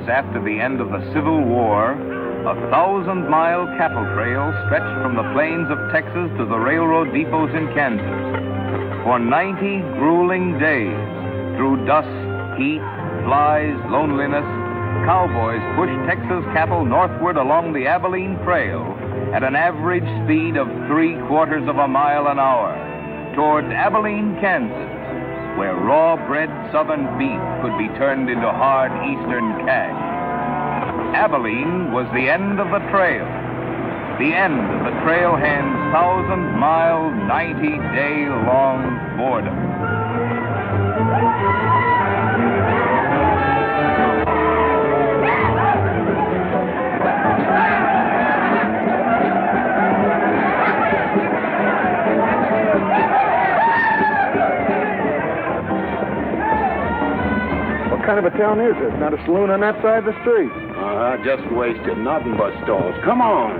years after the end of the Civil War, a 1,000-mile cattle trail stretched from the plains of Texas to the railroad depots in Kansas. For 90 grueling days, through dust, heat, flies, loneliness, cowboys pushed Texas cattle northward along the Abilene Trail at an average speed of 3/4 of a mile an hour toward Abilene, Kansas, where raw-bred southern beef could be turned into hard eastern cash. Abilene was the end of the trail, the end of the trailhand's 1,000-mile, 90-day-long boredom. What kind of a town is this? Not a saloon on that side of the street. Just wasted. Nothing but stalls. Come on.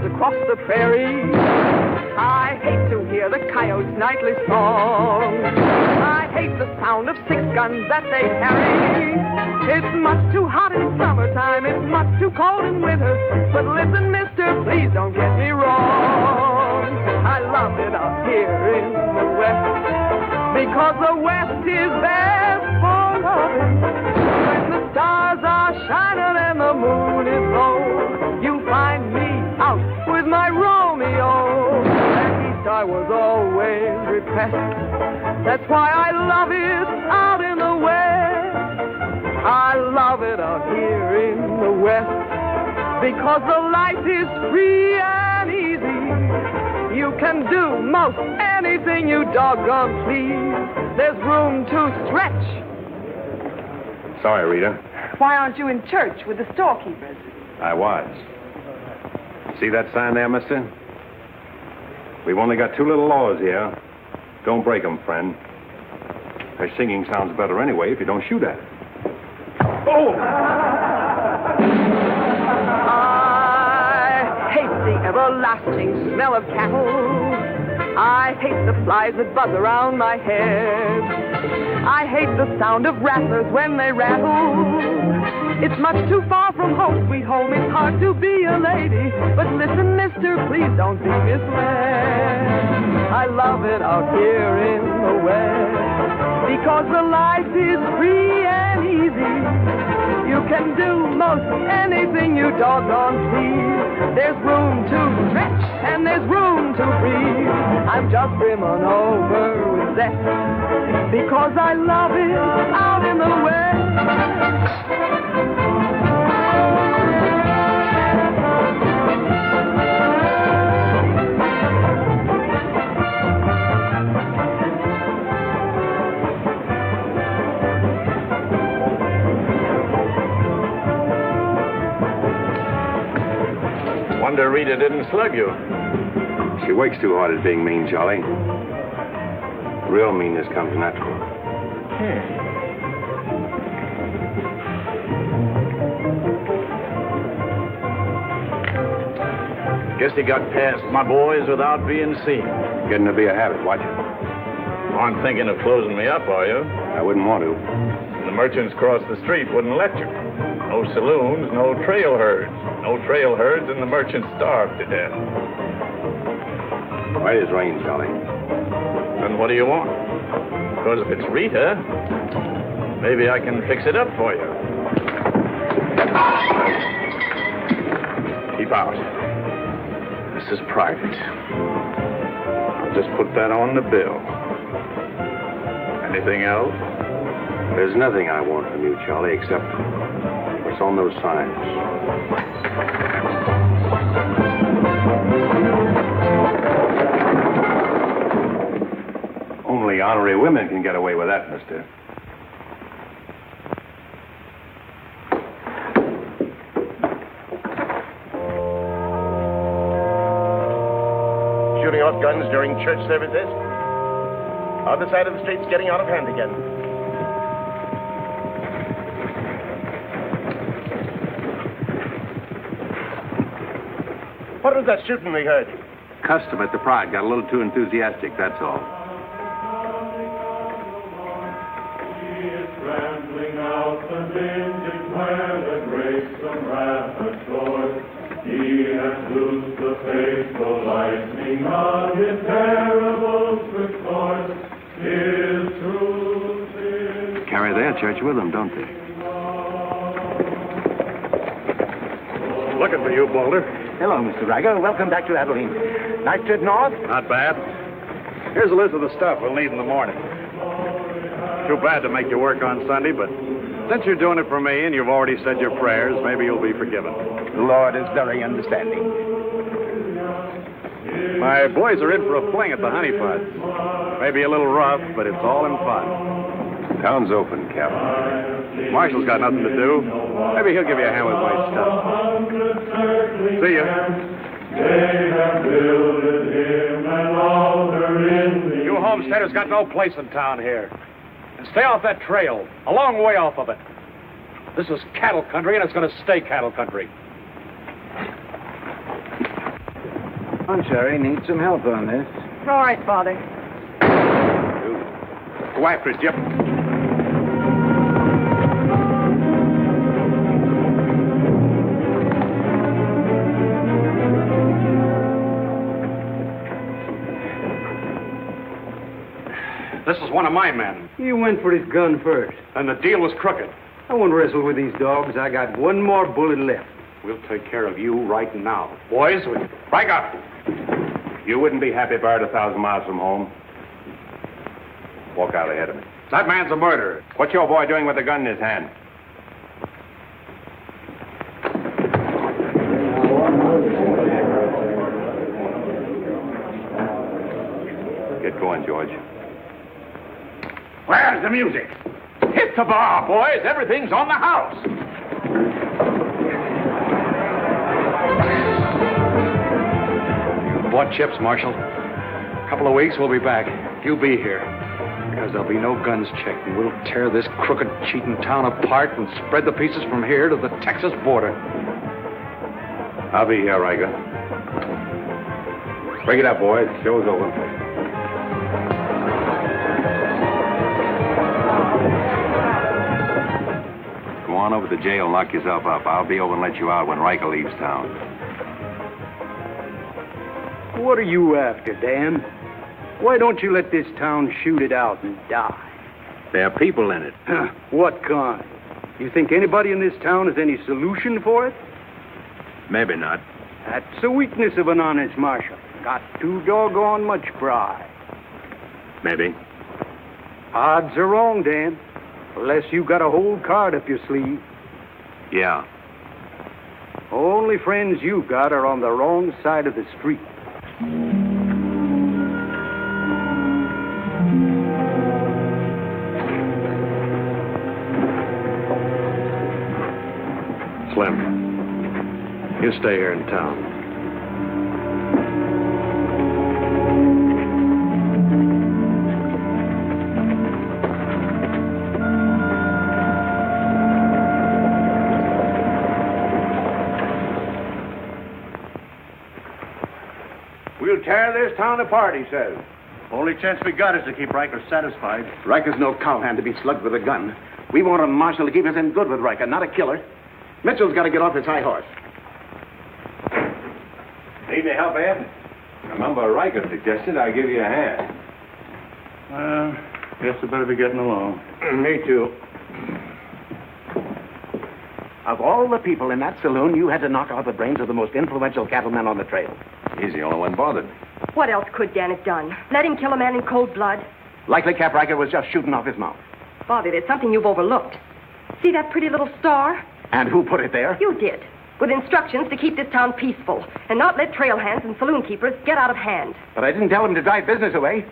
Across the prairie, I hate to hear the coyotes' nightly song. I hate the sound of 6 guns that they carry. It's much too hot in summertime, it's much too cold in winter. But listen, mister, please don't get me wrong. I love it up here in the West, because the West is best for loving. When the stars are shining and the moon is low, you find me out with my Romeo. Back east I was always repressed. That's why I love it out in the West. I love it out here in the West, because the life is free and easy. You can do most anything you doggone please. There's room to stretch. Sorry, Rita. Why aren't you in church with the storekeepers? I was. See that sign there, mister? We've only got 2 little laws here. Don't break them, friend. Her singing sounds better anyway if you don't shoot at it. Oh! I hate the everlasting smell of cattle. I hate the flies that buzz around my head. I hate the sound of rattlers when they rattle. It's much too far from home, sweet home. It's hard to be a lady. But listen, mister, please don't be misled. I love it out here in the West, because the life is free and easy. You can do most anything you doggone please. There's room to stretch and there's room to breathe. I'm just brimming over with zest, because I love it out in the West. Wonder Rita didn't slug you. She works too hard at being mean, Charlie. Real meanness comes natural. Guess he got past my boys without being seen. Getting to be a habit. Watch it. Aren't thinking of closing me up, are you? I wouldn't want to. The merchants across the street wouldn't let you. No saloons, no trail herds. No trail herds, and the merchants starved to death. Right as rain, Charlie. Then what do you want? Because if it's Rita, maybe I can fix it up for you. Keep out. This is private. I'll just put that on the bill. Anything else? There's nothing I want from you, Charlie, except what's on those signs. Only honorary women can get away with that, mister. Shooting off guns during church services? Other side of the street's getting out of hand again. What was that shooting we heard? Custom at the Pride got a little too enthusiastic, that's all. Rambling out the vintage where the grapes of wrath are stored. He has loosed the faithful lightning of his terrible sword. His truth is... Carry their church with them, don't they? Looking for you, Boulder. Hello, Mr. Riger. Welcome back to Abilene. Nice trip north? Not bad. Here's a list of the stuff we'll need in the morning. Too bad to make you work on Sunday, but since you're doing it for me and you've already said your prayers, maybe you'll be forgiven. The Lord is very understanding. My boys are in for a fling at the Honey Pot. Maybe a little rough, but it's all in fun. Town's open, Captain. Marshall's got nothing to do. Maybe he'll give you a hand with my stuff. See ya. They have builded him an altar in the... You homesteaders got no place in town here. And stay off that trail, a long way off of it. This is cattle country, and it's going to stay cattle country. Sherry needs some help on this. All right, Father. Go after it, Jip. This is one of my men. He went for his gun first. And the deal was crooked. I won't wrestle with these dogs. I got one more bullet left. We'll take care of you right now. Boys, break up. You wouldn't be happy buried 1,000 miles from home. Walk out ahead of me. That man's a murderer. What's your boy doing with a gun in his hand? Get going, George. Where's the music? Hit the bar, boys. Everything's on the house. You bought chips, Marshal. A couple of weeks, we'll be back. You be here. Because there'll be no guns checked, and we'll tear this crooked, cheating town apart and spread the pieces from here to the Texas border. I'll be here, Riker. Break it up, boys. Show's over. Go on over to the jail and lock yourself up. I'll be over and let you out when Riker leaves town. What are you after, Dan? Why don't you let this town shoot it out and die? There are people in it. What kind? You think anybody in this town has any solution for it? Maybe not. That's a weakness of an honest marshal. Got too doggone much pride. Maybe. Odds are wrong, Dan. Unless you got a whole card up your sleeve. Yeah. Only friends you got are on the wrong side of the street. Slim, you stay here in town. We'll tear this town apart, he says. Only chance we got is to keep Riker satisfied. Riker's no cowhand to be slugged with a gun. We want a marshal to keep us in good with Riker, not a killer. Mitchell's got to get off his high horse. Need any help, Ed? Remember, Riker suggested I give you a hand. Guess I better be getting along. Me too. Of all the people in that saloon, you had to knock out the brains of the most influential cattleman on the trail. He's the only one bothered. What else could Dan have done? Let him kill a man in cold blood? Likely Cap Riker was just shooting off his mouth. Bobby, there's something you've overlooked. See that pretty little star? And who put it there? You did. With instructions to keep this town peaceful and not let trail hands and saloon keepers get out of hand. But I didn't tell him to drive business away.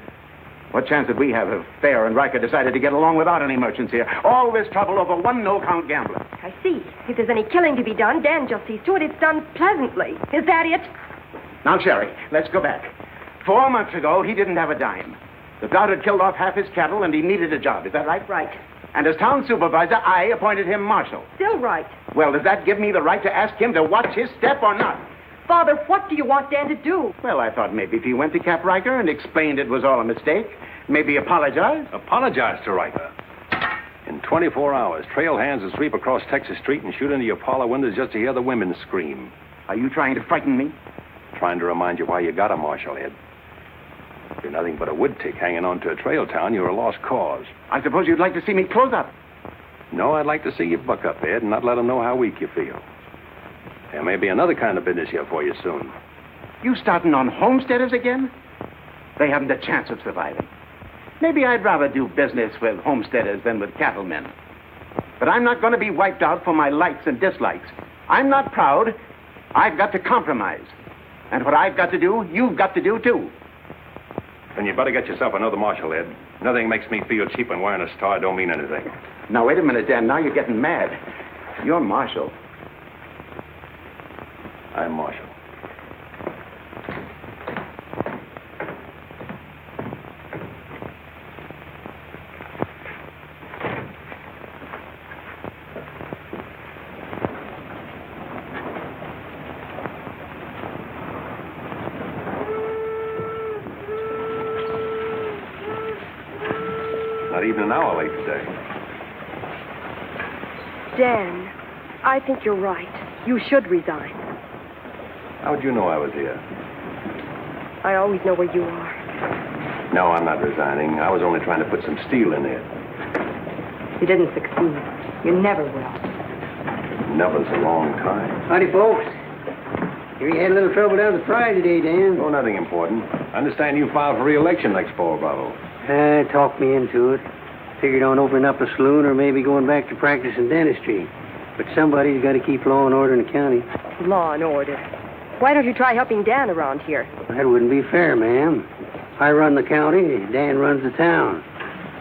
What chance did we have if Fair and Riker decided to get along without any merchants here? All this trouble over one no-count gambler. I see. If there's any killing to be done, Dan just sees to it it's done pleasantly. Is that it? Now, Sherry, let's go back. 4 months ago, he didn't have a dime. The drought had killed off half his cattle, and he needed a job. Is that right? Right. And as town supervisor, I appointed him marshal. Still right. Well, does that give me the right to ask him to watch his step or not? Father, what do you want Dan to do? Well, I thought maybe if he went to Cap Riker and explained it was all a mistake, maybe apologize. Apologize to Riker. In 24 hours, trail hands will sweep across Texas Street and shoot into your parlor windows just to hear the women scream. Are you trying to frighten me? Trying to remind you why you got a marshal, Ed. If you're nothing but a wood tick hanging on to a trail town, you're a lost cause. I suppose you'd like to see me close up. No, I'd like to see you buck up, Ed, and not let them know how weak you feel. There may be another kind of business here for you soon. You starting on homesteaders again? They haven't a chance of surviving. Maybe I'd rather do business with homesteaders than with cattlemen. But I'm not going to be wiped out for my likes and dislikes. I'm not proud. I've got to compromise. And what I've got to do, you've got to do, too. Then you better get yourself another marshal, Ed. Nothing makes me feel cheap when wearing a star don't mean anything. Now, wait a minute, Dan. Now you're getting mad. You're marshal. I'm marshal. Not even an hour late today. Dan, I think you're right. You should resign. How'd you know I was here? I always know where you are. No, I'm not resigning. I was only trying to put some steel in it. You didn't succeed. You never will. Never's a long time. Howdy, folks. Here you had a little trouble down at the fry today, Dan. Oh, nothing important. I understand you filed for re-election next fall, Bravo. Talked me into it. Figured on opening up a saloon or maybe going back to practice in dentistry. But somebody's got to keep law and order in the county. Law and order. Why don't you try helping Dan around here? That wouldn't be fair, ma'am. I run the county, Dan runs the town.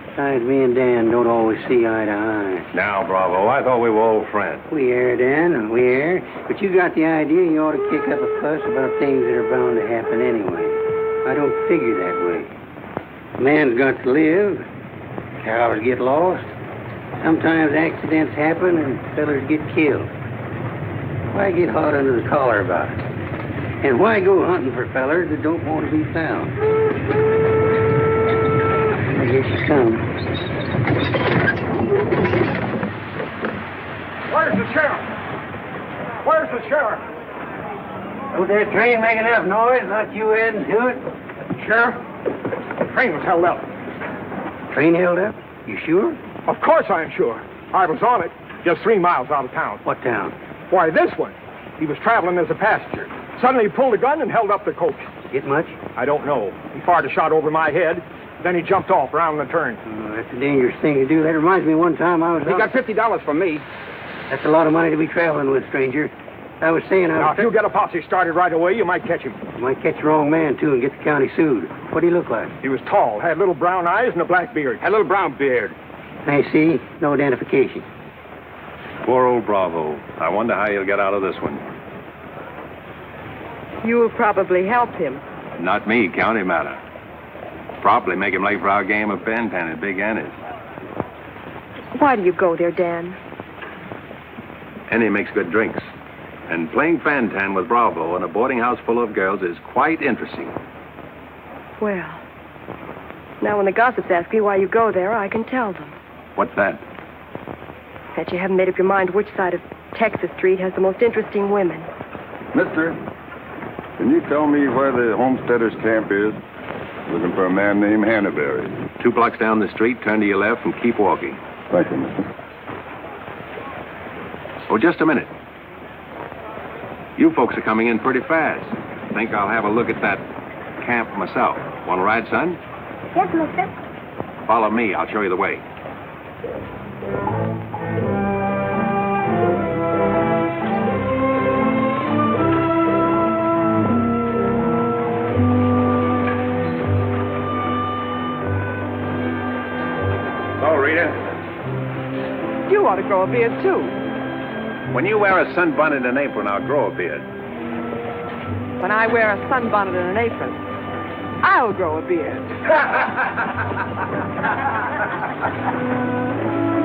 Besides, me and Dan don't always see eye to eye. Now, Bravo, I thought we were old friends. We are, Dan, we are. But you got the idea you ought to kick up a fuss about things that are bound to happen anyway. I don't figure that way. A man's got to live. Cows get lost. Sometimes accidents happen and fellers get killed. Why get hot under the collar about it? And why go hunting for fellers that don't want to be found? I guess you come. Where's the sheriff? Where's the sheriff? Don't that train make enough noise? Not you adding to it? Sheriff, the train was held up. Train held up? You sure? Of course I'm sure. I was on it, just 3 miles out of town. What town? Why, this one. He was traveling as a passenger. Suddenly he pulled a gun and held up the coach. Get much? I don't know. He fired a shot over my head. Then he jumped off around the turn. Oh, that's a dangerous thing to do. That reminds me one time I was He out... got $50 from me. That's a lot of money to be traveling with, stranger. I was saying Now, if you get a posse started right away, you might catch him. You might catch the wrong man, too, and get the county sued. What'd he look like? He was tall, had little brown eyes and a black beard. A little brown beard. I see. No identification. Poor old Bravo. I wonder how he'll get out of this one. You'll probably help him. Not me, county matter. Probably make him late for our game of Pan-Pan at Big Annie's. Why do you go there, Dan? Annie makes good drinks. And playing Fan-Tan with Bravo in a boarding house full of girls is quite interesting. Well, now when the gossips ask me why you go there, I can tell them. What's that? That you haven't made up your mind which side of Texas Street has the most interesting women. Mister, can you tell me where the homesteaders' camp is? Looking for a man named Hannaberry. 2 blocks down the street, turn to your left and keep walking. Thank you, mister. Oh, just a minute. You folks are coming in pretty fast. Think I'll have a look at that camp myself. Want to ride, son? Yes, mister. Follow me. I'll show you the way. So, Rita, You ought to grow a beard, too. when you wear a sunbonnet and apron, I'll grow a beard. When I wear a sunbonnet and an apron, I'll grow a beard.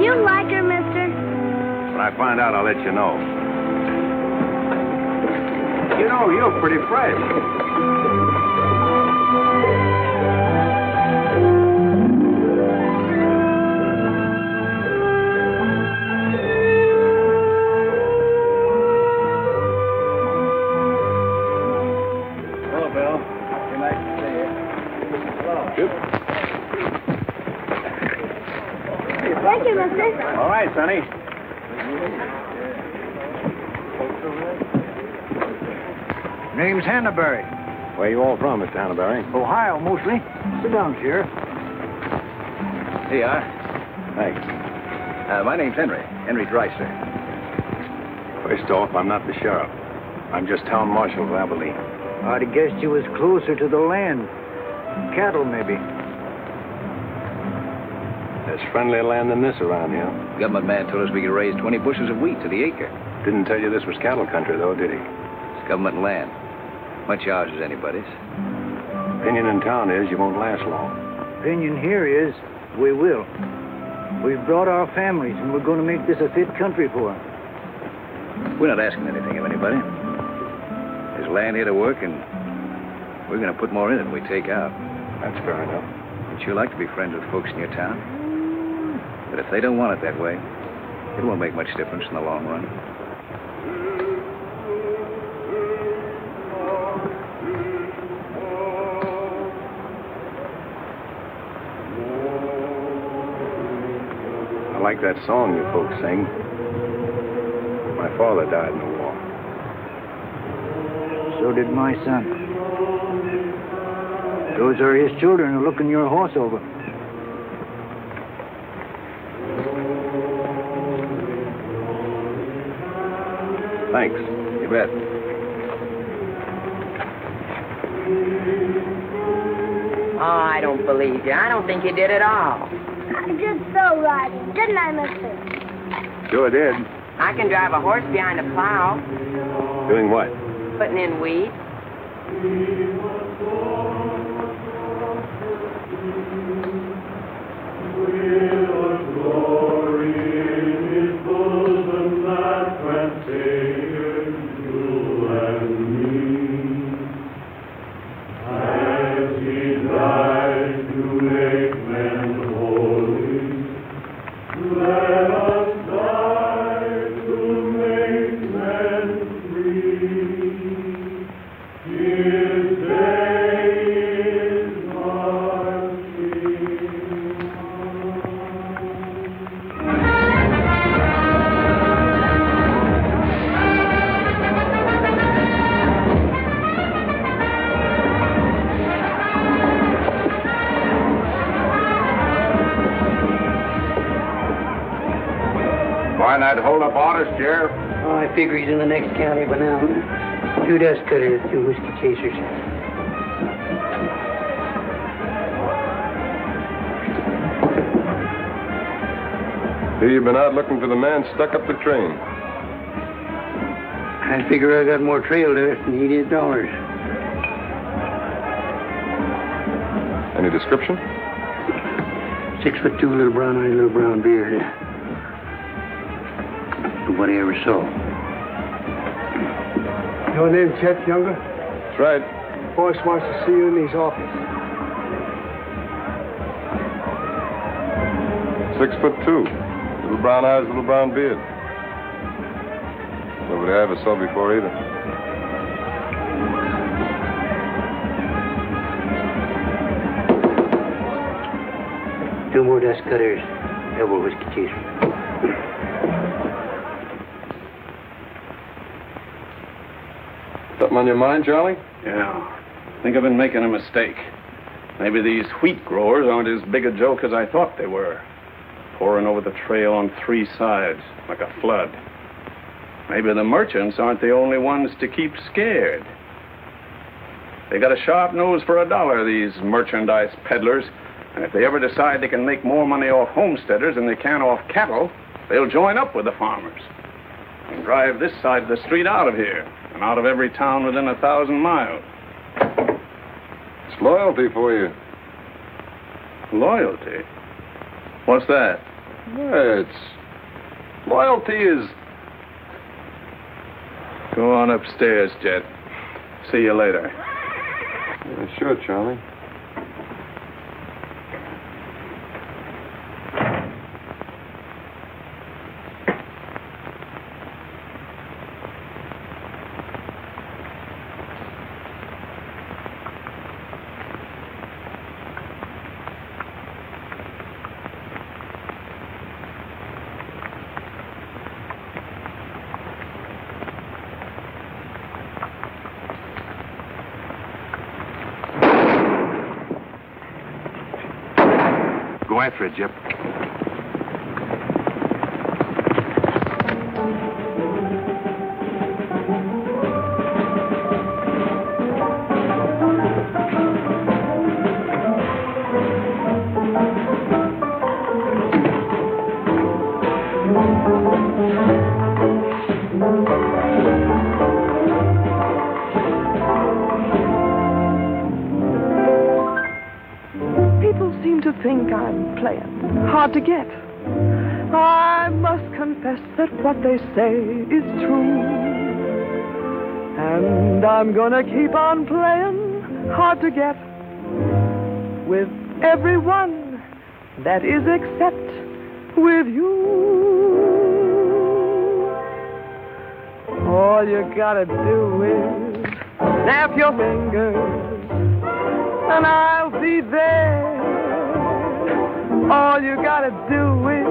You like her, mister? When I find out, I'll let you know. You know, you're pretty fresh. Hello, Bill. Be nice to see you. Hello. Thank you, mister. All right, Sonny. Name's Hannaberry. Where you all from, Mr. Hannaberry? Ohio, mostly. Sit down, Sheriff. Here you are. Thanks. My name's Henry. Henry Dreiser. First off, I'm not the sheriff. I'm just town marshal of Abilene. I'd have guessed you was closer to the land. Cattle, maybe. There's friendlier land than this around here. Government man told us we could raise 20 bushels of wheat to the acre. Didn't tell you this was cattle country, though, did he? It's government land. Much ours is anybody's. Opinion in town is you won't last long. Opinion here is we will. We've brought our families, and we're going to make this a fit country for them. We're not asking anything of anybody. There's land here to work, and we're going to put more in it than we take out. That's fair enough. We'd sure like to be friends with folks in your town. But if they don't want it that way, it won't make much difference in the long run. I like that song you folks sing. My father died in the war. So did my son. Those are his children who are looking your horse over. Thanks. You bet. Oh, I don't believe you. I don't think you did at all. I did so right, didn't I, mister? Sure did. I can drive a horse behind a plow, Doing what? putting in wheat. Why not hold up orders, Sheriff? Oh, I figure he's in the next county by now. 2 dust cutters, 2 whiskey chasers. Here you've been out looking for the man stuck up the train. I figure I got more trail to it than he did dollars. Any description? 6'2", little brown eyes, little brown beard. Nobody ever saw. Your name, Chet Younger? That's right. Boss wants to see you in his office. 6'2". Little brown eyes, little brown beard. Nobody I ever saw before either. 2 more dust cutters, double whiskey chaser. Something on your mind, Charlie? Yeah. I think I've been making a mistake. Maybe these wheat growers aren't as big a joke as I thought they were. Pouring over the trail on 3 sides, like a flood. Maybe the merchants aren't the only ones to keep scared. They got a sharp nose for $1, these merchandise peddlers. And if they ever decide they can make more money off homesteaders than they can off cattle, they'll join up with the farmers and drive this side of the street out of here and out of every town within 1,000 miles. It's loyalty for you. Loyalty? What's that? Loyalty is... Go on upstairs, Jet. See you later. Yeah, sure, Charlie. Go after it, Jip. Think I'm playing hard to get. I must confess that what they say is true. And I'm gonna keep on playing hard to get with everyone, that is except with you. All you gotta do is snap your fingers and I'll be there. All you gotta do is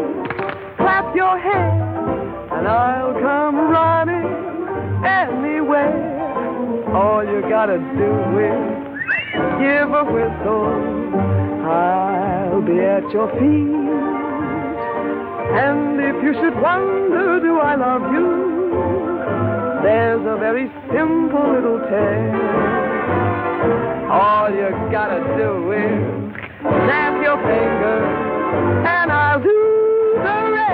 clap your hands and I'll come running anywhere. All you gotta do is give a whistle. I'll be at your feet. And if you should wonder, do I love you? There's a very simple little tale. All you gotta do is snap your fingers and I'll do the rest.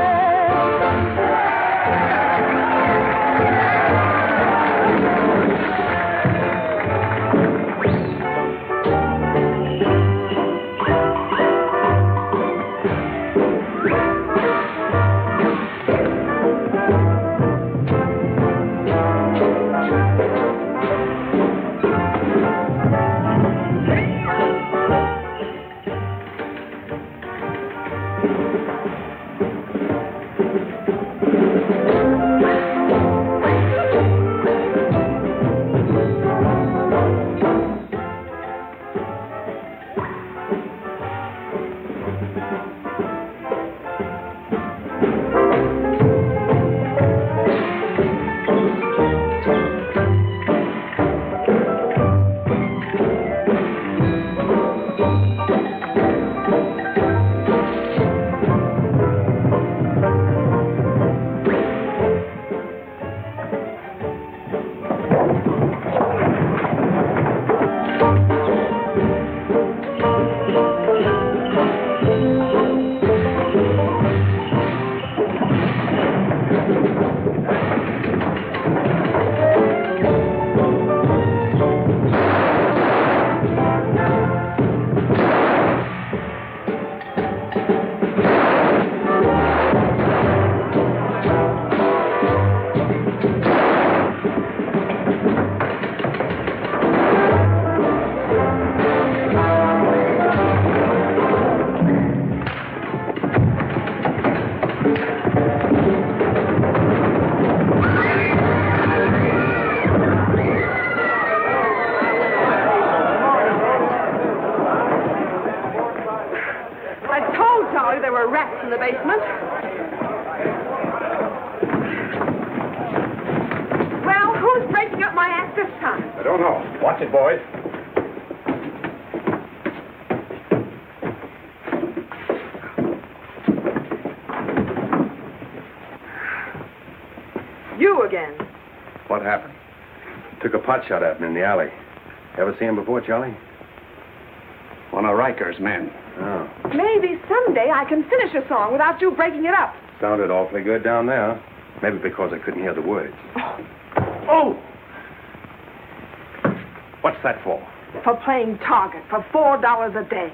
in the basement. Well, who's breaking up my act this time? I don't know. Watch it, boys. You again. What happened? Took a pot shot at him in the alley. Ever see him before, Charlie? One of Riker's men. Oh. Maybe someday I can finish a song without you breaking it up. Sounded awfully good down there. Maybe because I couldn't hear the words. Oh! What's that for? For playing target for $4 a day.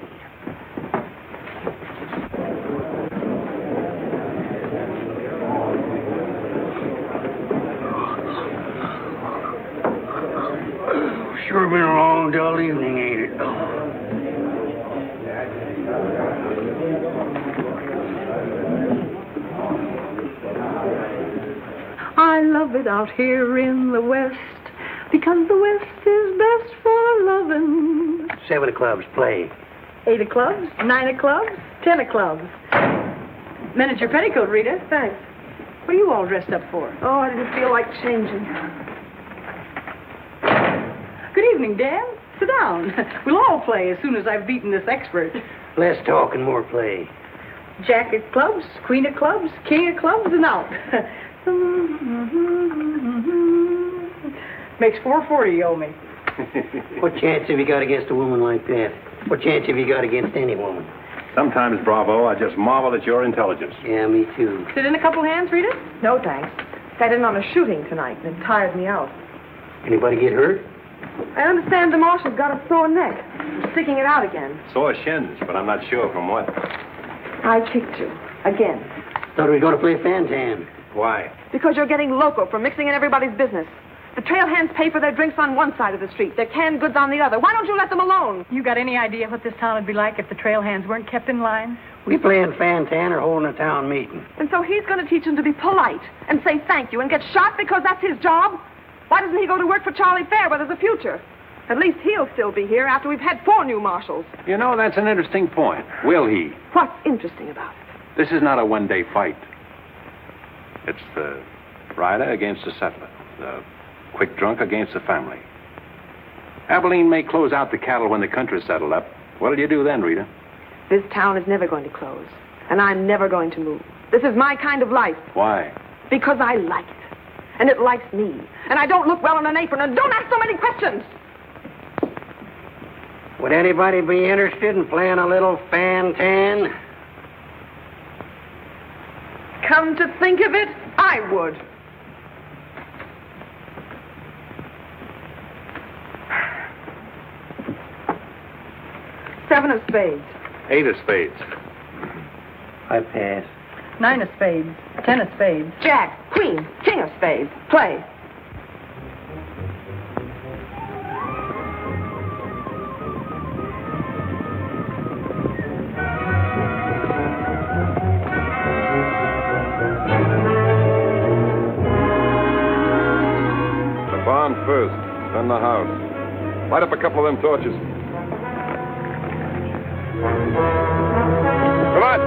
Sure been a long, dull evening, ain't it? I love it out here in the West, because the West is best for loving. 7 of clubs, play. 8 of clubs, 9 of clubs, 10 of clubs. Miniature petticoat, Rita. Thanks. What are you all dressed up for? Oh, I didn't feel like changing. Good evening, Dan. Sit down. We'll all play as soon as I've beaten this expert. Less talk and more play. Jack of clubs, queen of clubs, king of clubs, and out. Makes $4.40 you owe me. What chance have you got against a woman like that? What chance have you got against any woman? Sometimes, Bravo, I just marvel at your intelligence. Yeah, me too. Sit in a couple hands, Rita? No, thanks. Sat in on a shooting tonight, and it tired me out. Anybody get hurt? I understand the marshal's got a sore neck. He's sticking it out again. Sore shins, but I'm not sure from what. I kicked you. Again. Thought we were going to play Fantan. Why? Because you're getting loco for mixing in everybody's business. The trail hands pay for their drinks on one side of the street, their canned goods on the other. Why don't you let them alone? You got any idea what this town would be like if the trail hands weren't kept in line? We playing Fantan or holding a town meeting. And so he's going to teach them to be polite and say thank you and get shot because that's his job? Why doesn't he go to work for Charlie Fair where there's a future? At least he'll still be here after we've had 4 new marshals. You know, that's an interesting point. Will he? What's interesting about it? This is not a one-day fight. It's the rider against the settler. The quick drunk against the family. Abilene may close out the cattle when the country's settled up. What'll you do then, Rita? This town is never going to close. And I'm never going to move. This is my kind of life. Why? Because I like it. And it likes me. And I don't look well in an apron. And don't ask so many questions. Would anybody be interested in playing a little Fantan? Come to think of it, I would. Seven of spades. 8 of spades. I pass. 9 of spades, 10 of spades. Jack, queen, king of spades. Play. The barn first, then the house. Light up a couple of them torches. Come on.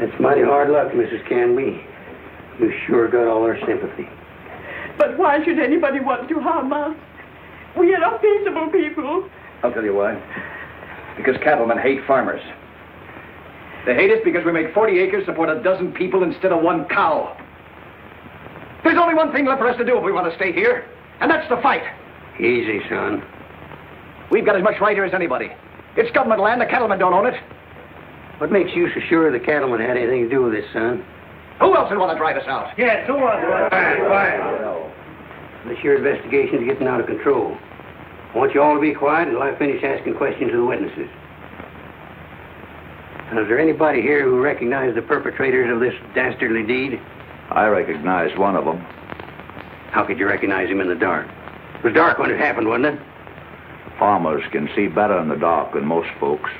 That's mighty hard luck, Mrs. Canby. You sure got all our sympathy. But why should anybody want to harm us? We are peaceable people. I'll tell you why. Because cattlemen hate farmers. They hate us because we make 40 acres support a dozen people instead of one cow. There's only one thing left for us to do if we want to stay here, and that's to fight. Easy, son. We've got as much right here as anybody. It's government land. The cattlemen don't own it. What makes you so sure the cattlemen had anything to do with this, son? Who else would want to drive us out? Yes, who wants to? Quiet. This your investigation's getting out of control. I want you all to be quiet until I finish asking questions of the witnesses. Now, is there anybody here who recognized the perpetrators of this dastardly deed? I recognized one of them. How could you recognize him in the dark? It was dark when it happened, wasn't it? Farmers can see better in the dark than most folks.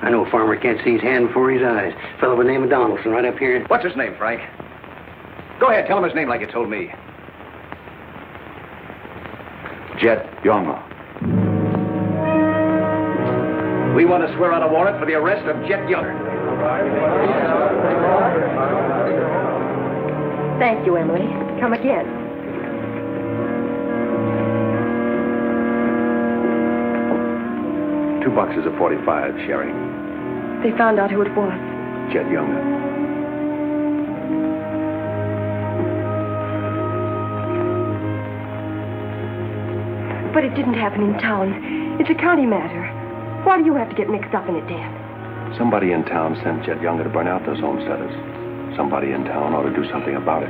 I know a farmer can't see his hand before his eyes. A fellow by the name of Donaldson right up here. What's his name, Frank? Go ahead, tell him his name like you told me. Jet Younger. We want to swear out a warrant for the arrest of Jet Younger. Thank you, Emily. Come again. Two boxes of 45, Sherry. They found out who it was. Jet Younger. But it didn't happen in town. It's a county matter. Why do you have to get mixed up in it, Dan? Somebody in town sent Jet Younger to burn out those homesteaders. Somebody in town ought to do something about it.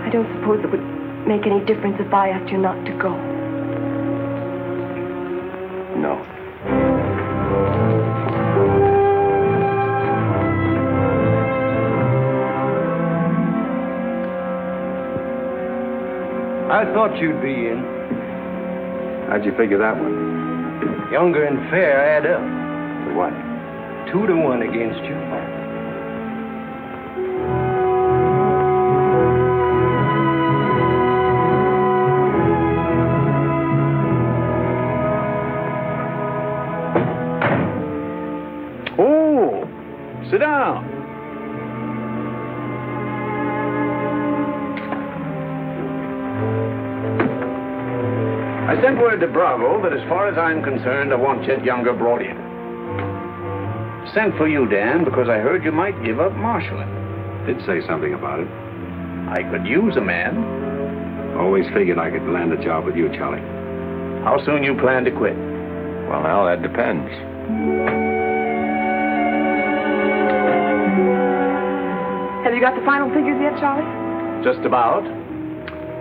I don't suppose it would make any difference if I asked you not to go. No. I thought you'd be in. How'd you figure that one? Younger and Fair add up. For what? 2-1 against you. Oh, sit down. I sent word to Bravo that as far as I'm concerned, I want Jet Younger brought in. Sent for you, Dan, because I heard you might give up marshaling. Did say something about it. I could use a man. Always figured I could land a job with you, Charlie. How soon you plan to quit? Well, now, that depends. Have you got the final figures yet, Charlie? Just about.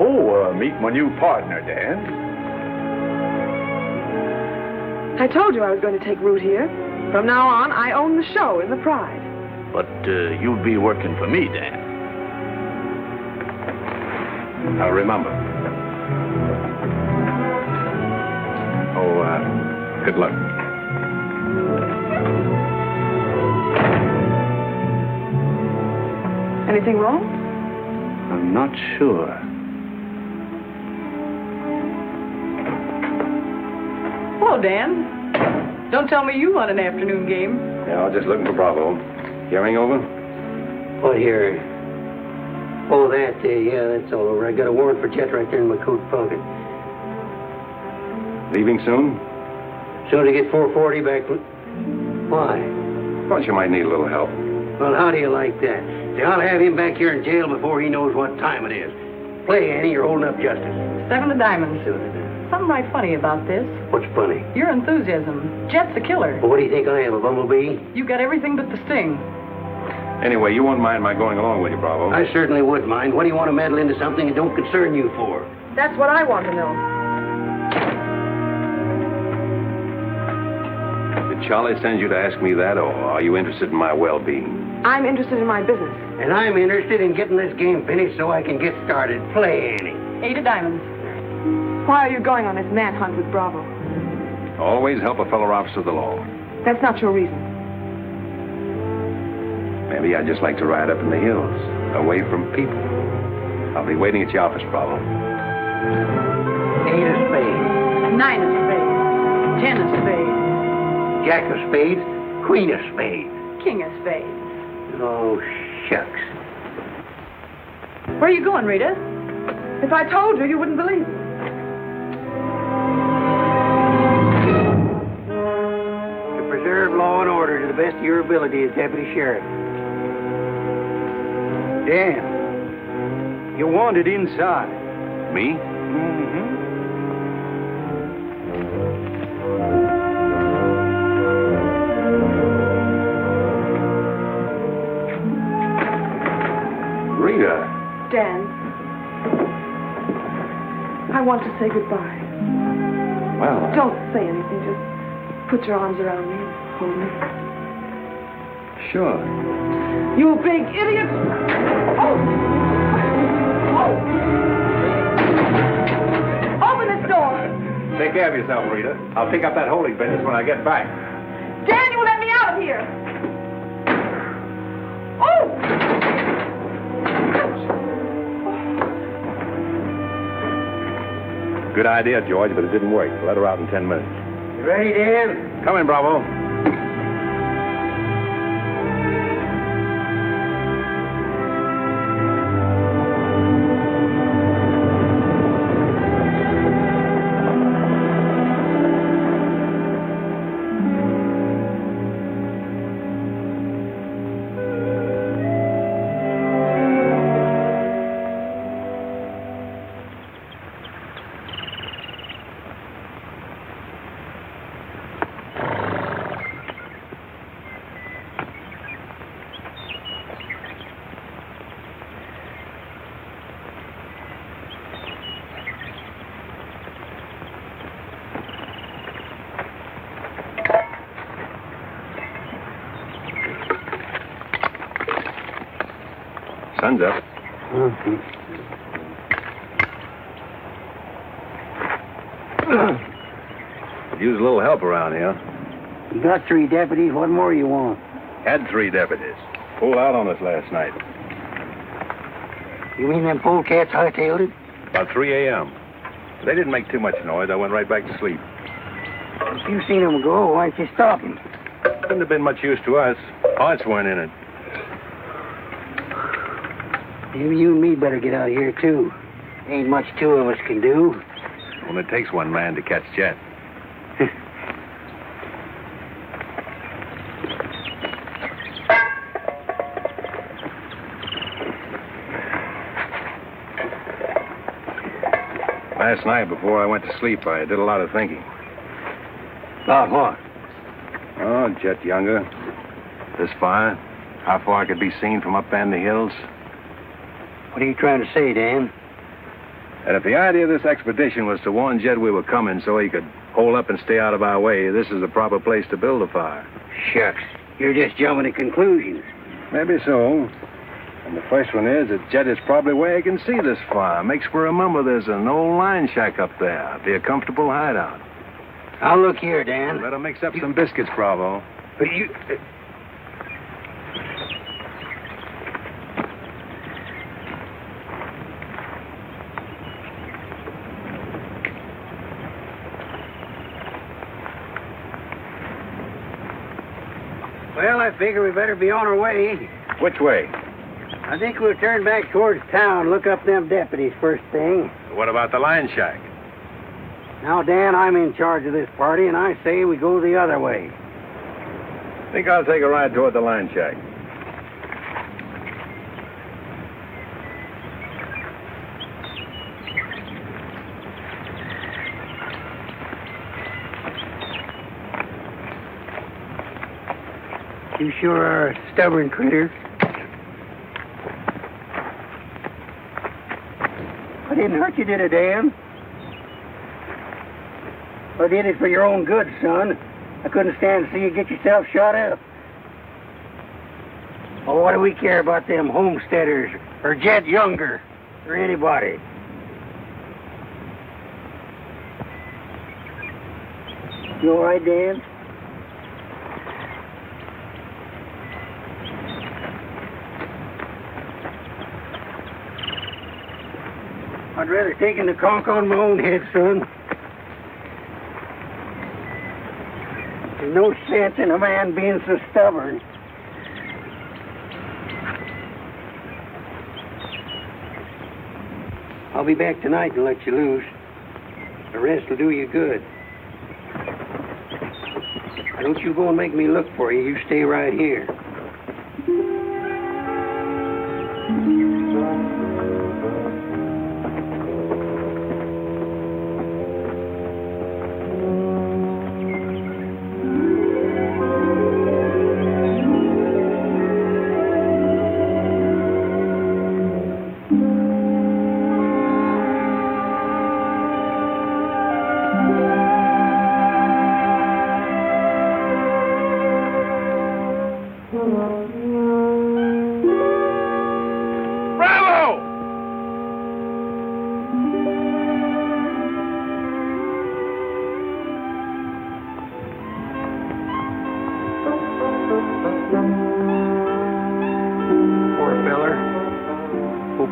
Oh, meet my new partner, Dan. I told you I was going to take root here. From now on, I own the show in the Pride. But you'll be working for me, Dan. Now, remember. Good luck. Anything wrong? I'm not sure. Hello, Dan. Don't tell me you won an afternoon game. Yeah, I was just looking for Bravo. Hearing over? What here? Oh, that, yeah, that's all over. I got a warrant for Jet right there in my coat pocket. Leaving soon? Soon as I get 440 back. Why? Thought you might need a little help. Well, how do you like that? See, I'll have him back here in jail before he knows what time it is. Play, Annie, you're holding up justice. 7 of diamonds. Something right funny about this. What's funny? Your enthusiasm. Jet's a killer. Well, what do you think I am, a bumblebee? You got everything but the sting. Anyway, you won't mind my going along with you, Bravo. I certainly would mind. What do you want to meddle into something that don't concern you for? That's what I want to know. Did Charlie send you to ask me that, or are you interested in my well-being? I'm interested in my business. And I'm interested in getting this game finished so I can get started. Play, Annie. 8 of diamonds. Why are you going on this manhunt with Bravo? Always help a fellow officer of the law. That's not your reason. Maybe I'd just like to ride up in the hills, away from people. I'll be waiting at your office, Bravo. 8 of spades. 9 of spades. 10 of spades. Jack of spades. Queen of spades. making his face. Oh, shucks. Where are you going, Rita? If I told you, you wouldn't believe me. To preserve law and order to the best of your ability as deputy sheriff. Dan, you're wanted inside. Me? Rita. Dan, I want to say goodbye. Well, Don't say anything. Just put your arms around me and hold me. sure. You big idiot! Oh! Oh! Open this door! Take care of yourself, Rita. I'll pick up that holding business when I get back. Dan, you let me out of here! Oh! Good idea, George, but it didn't work. Let her out in 10 minutes. You ready, Dan? Come in, Bravo. Sun's up. Could use a little help around here. You got 3 deputies. What more you want? Had 3 deputies. Pulled out on us last night. You mean them polecats hightailed it? About 3 a.m. They didn't make too much noise. I went right back to sleep. If you seen them go, why didn't you stop them? Couldn't have been much use to us. Parts weren't in it. Maybe you and me better get out of here, too. Ain't much 2 of us can do. Only takes 1 man to catch Jet. Last night, before I went to sleep, I did a lot of thinking. About what? Oh, Jet Younger. This fire. How far it could be seen from up in the hills. What are you trying to say, Dan? And if the idea of this expedition was to warn Jed we were coming so he could hole up and stay out of our way, this is the proper place to build a fire. Shucks. You're just jumping to conclusions. Maybe so. And the first one is that Jed is probably where he can see this fire. Makes for remember there's an old line shack up there. Be a comfortable hideout. Now, look here, Dan. Better mix up some biscuits, Bravo. But you... Well, I figure we better be on our way. Which way? I think we'll turn back towards town, look up them deputies first thing. What about the line shack? Now, Dan, I'm in charge of this party, and I say we go the other way. Think I'll take a ride toward the line shack. You sure are a stubborn critter. I didn't hurt you, did I, Dan? I did it for your own good, son. I couldn't stand to see you get yourself shot up. Oh, what do we care about them homesteaders or Jed Younger or anybody? You all right, Dan? I'd rather take the conk on my own head, son. There's no sense in a man being so stubborn. I'll be back tonight to let you loose. The rest will do you good. Don't you go and make me look for you. You stay right here.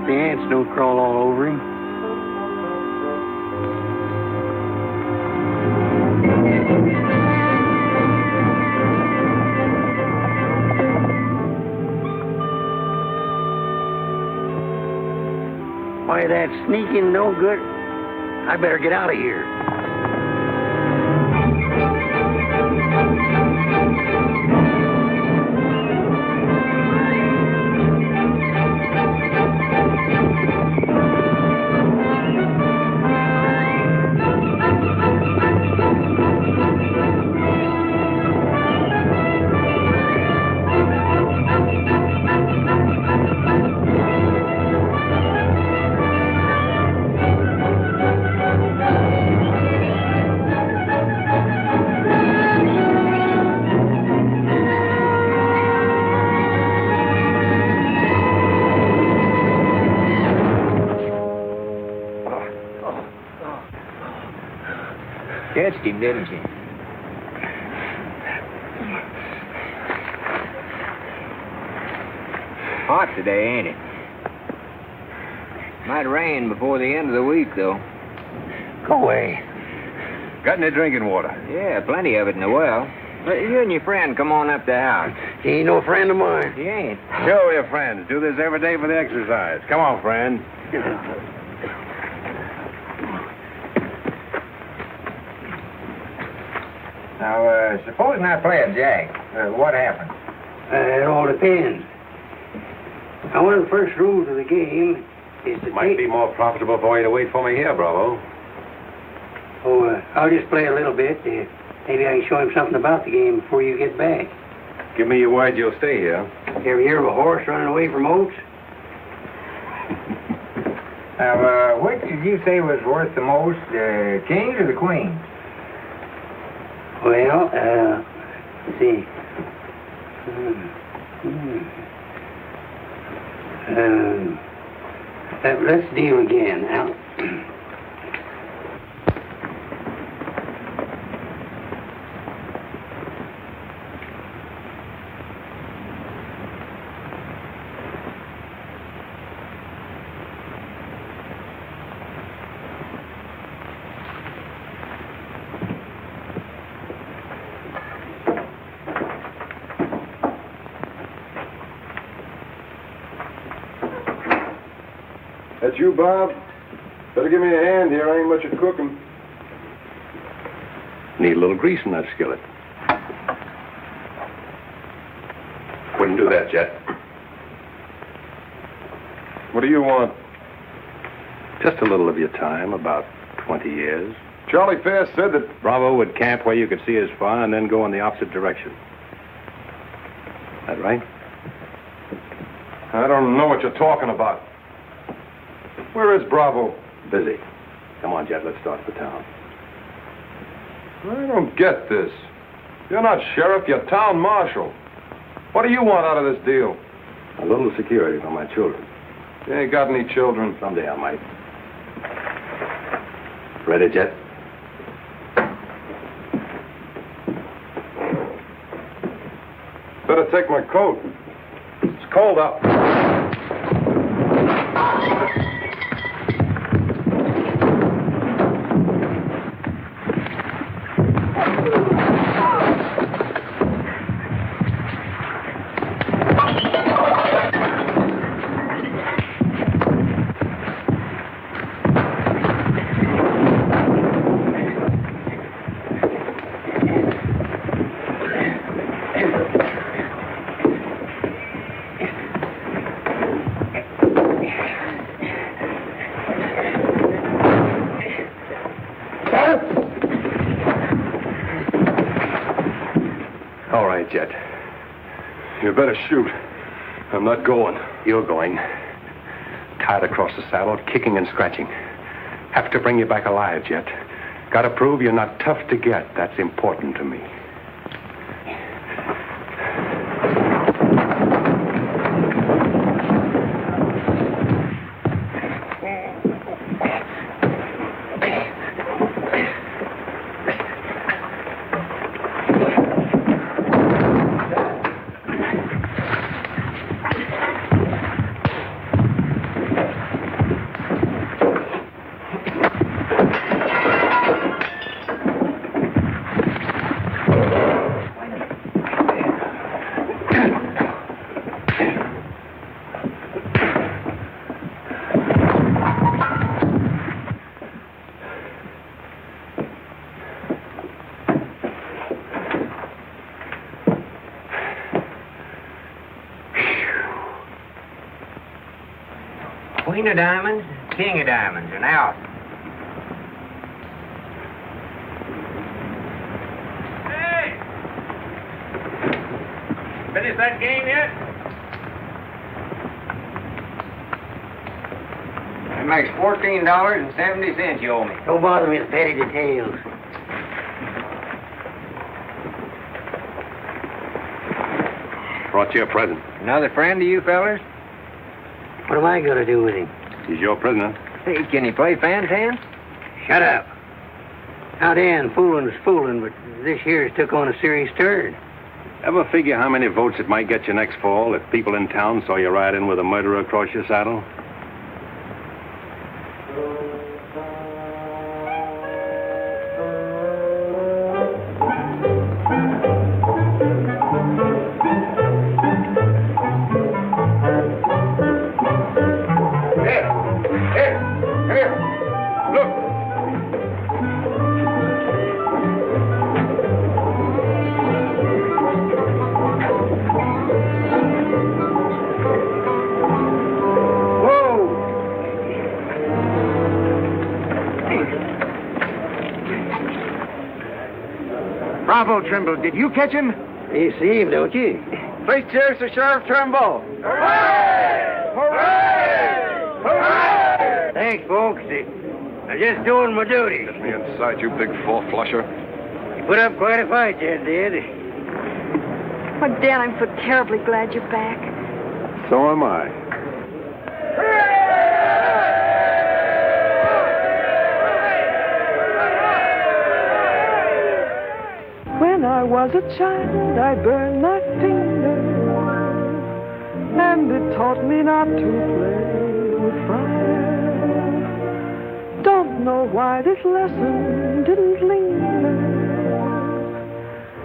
The ants don't crawl all over him. Why, that sneaking no good. I better get out of here. Catched him, didn't you? Hot today, ain't it? Might rain before the end of the week, though. Go away. Got any drinking water? Yeah, plenty of it in the well. But you and your friend come on up to the house. He ain't no friend of mine. He ain't. Sure, we're friends. Do this every day for the exercise. Come on, friend. Now, supposing I play a jack, what happens? It all depends. Now, one of the first rules of the game is to Might be more profitable for you to wait for me here, Bravo. Oh, I'll just play a little bit. Maybe I can show him something about the game before you get back. Give me your word you'll stay here. You ever hear of a horse running away from oats? Now, which did you say was worth the most, the kings or the queens? Well, let's see. Let's deal again. Now, That's you, Bob? Better give me a hand here. I ain't much at cooking. Need a little grease in that skillet. Wouldn't do that, Jet. What do you want? Just a little of your time, about 20 years. Charlie Fair said that Bravo would camp where you could see his fun and then go in the opposite direction. That right? I don't know what you're talking about. Where is Bravo? Busy. Come on, Jet, let's start for town. I don't get this. You're not sheriff, you're town marshal. What do you want out of this deal? A little security for my children. You ain't got any children. Someday I might. Ready, Jet? Better take my coat. It's cold out. hurt yet. You better shoot. I'm not going. You're going. Tied across the saddle, kicking and scratching. Have to bring you back alive, Jet. Got to prove you're not tough to get. That's important to me. Queen of diamonds, king of diamonds, and out. Hey! Finish that game yet? That makes $14.70 you owe me. Don't bother me with petty details. Brought you a present. Another friend of you fellers? What am I going to do with him? He's your prisoner. Hey, can he play fan-tan? Shut up. Now, Dan, fooling is fooling, but this year's took on a serious turn. Ever figure how many votes it might get you next fall if people in town saw you ride in with a murderer across your saddle? Bravo, Trimble. Did you catch him? You see him, don't you? Please cheers to Sheriff Trimble. Hooray! Hooray! Hooray! Thanks, folks. I'm just doing my duty. Get me inside, you big four-flusher. You put up quite a fight, Jed did. Oh, Dan, I'm so terribly glad you're back. So am I. When I was a child, I burned my finger, and it taught me not to play with fire. Don't know why this lesson didn't linger.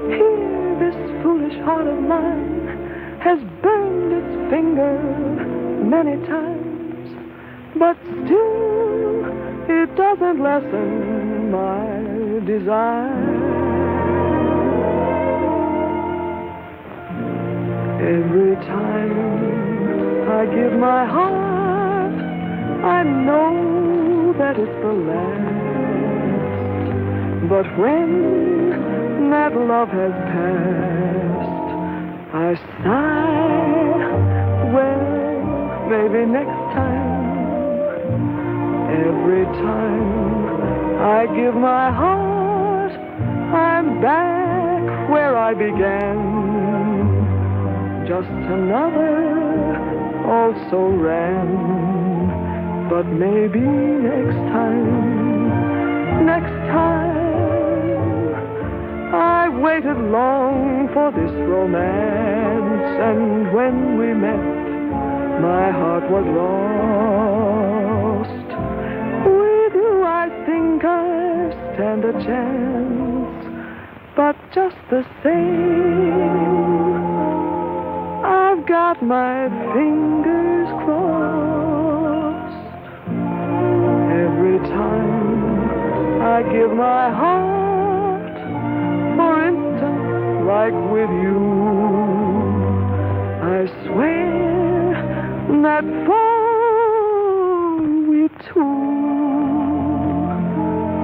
Here, this foolish heart of mine has burned its finger many times, but still it doesn't lessen my desire. Every time I give my heart, I know that it's the last. But when that love has passed, I sigh, well, maybe next time. Every time I give my heart, I'm back where I began. Just another also ran. But maybe next time, I waited long for this romance, and when we met, my heart was lost. With you, I think I stand a chance, but just the same, I've got my fingers crossed. Every time I give my heart, for instance, like with you, I swear that for we two,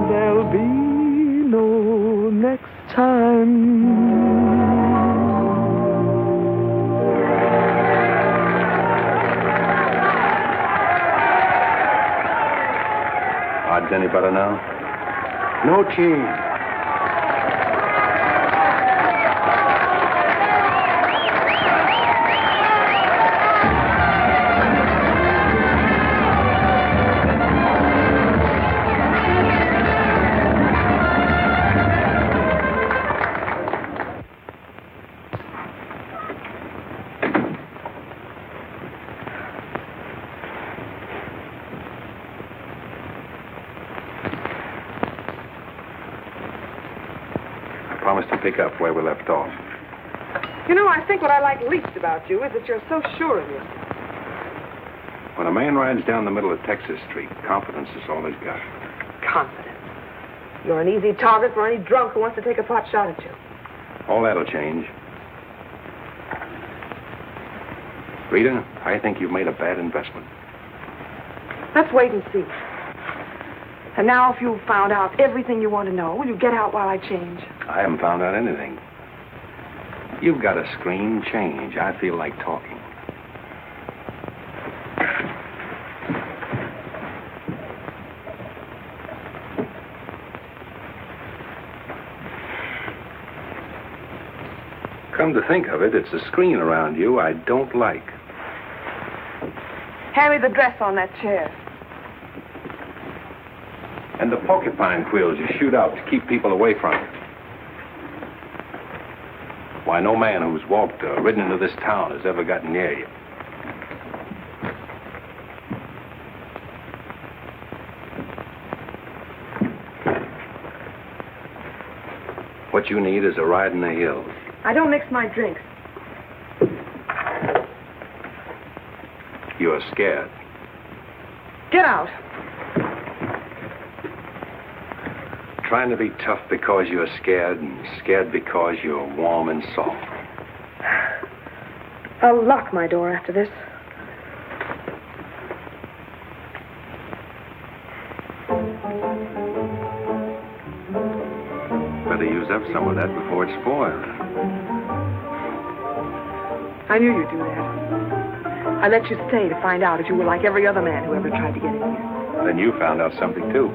there'll be no next time. better now? No change. Promise to pick up where we left off. You know, I think what I like least about you is that you're so sure of yourself. When a man rides down the middle of Texas Street, confidence is all he's got. Confidence. You're an easy target for any drunk who wants to take a pot shot at you. All that'll change. Rita, I think you've made a bad investment. Let's wait and see. And now, if you've found out everything you want to know, will you get out while I change? I haven't found out anything. You've got a scream change. I feel like talking. Come to think of it, it's the screen around you I don't like. Hand me the dress on that chair. And the porcupine quills you shoot out to keep people away from it. Why, no man who's walked or ridden into this town has ever gotten near you. What you need is a ride in the hills. I don't mix my drinks. You're scared. Get out. Trying to be tough because you're scared, and scared because you're warm and soft. I'll lock my door after this. Better use up some of that before it's spoiled. I knew you'd do that. I let you stay to find out if you were like every other man who ever tried to get in here. Then you found out something, too.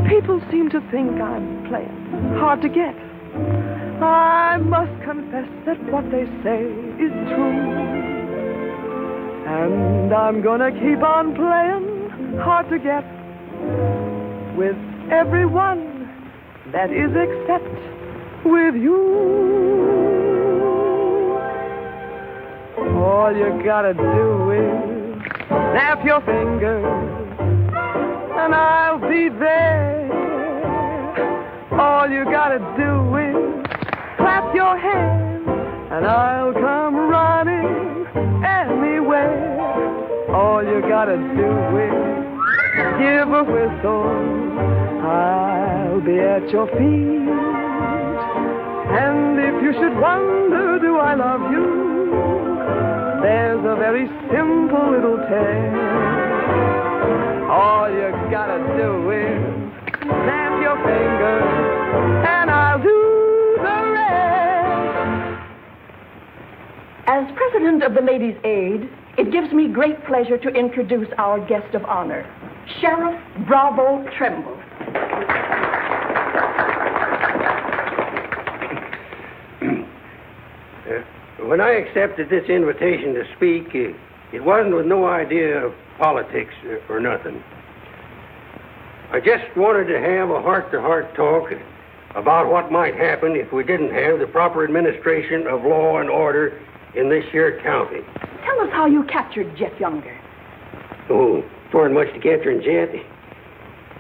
People seem to think I'm playing hard to get. I must confess that what they say is true. And I'm gonna keep on playing hard to get with everyone, that is except with you. All you gotta do is snap your fingers and I'll be there. All you gotta do is clap your hands and I'll come running anywhere. All you gotta do is give a whistle, I'll be at your feet. And if you should wonder, do I love you? There's a very simple little tale. All you gotta do is snap your fingers and I'll do the rest. As president of the Ladies' Aid, it gives me great pleasure to introduce our guest of honor, Sheriff Bravo Tremble. When I accepted this invitation to speak, it wasn't with no idea of politics or nothing. I just wanted to have a heart-to-heart talk about what might happen if we didn't have the proper administration of law and order in this here county. Tell us how you captured Jeff Younger. Oh, it wasn't much to capturing Jet.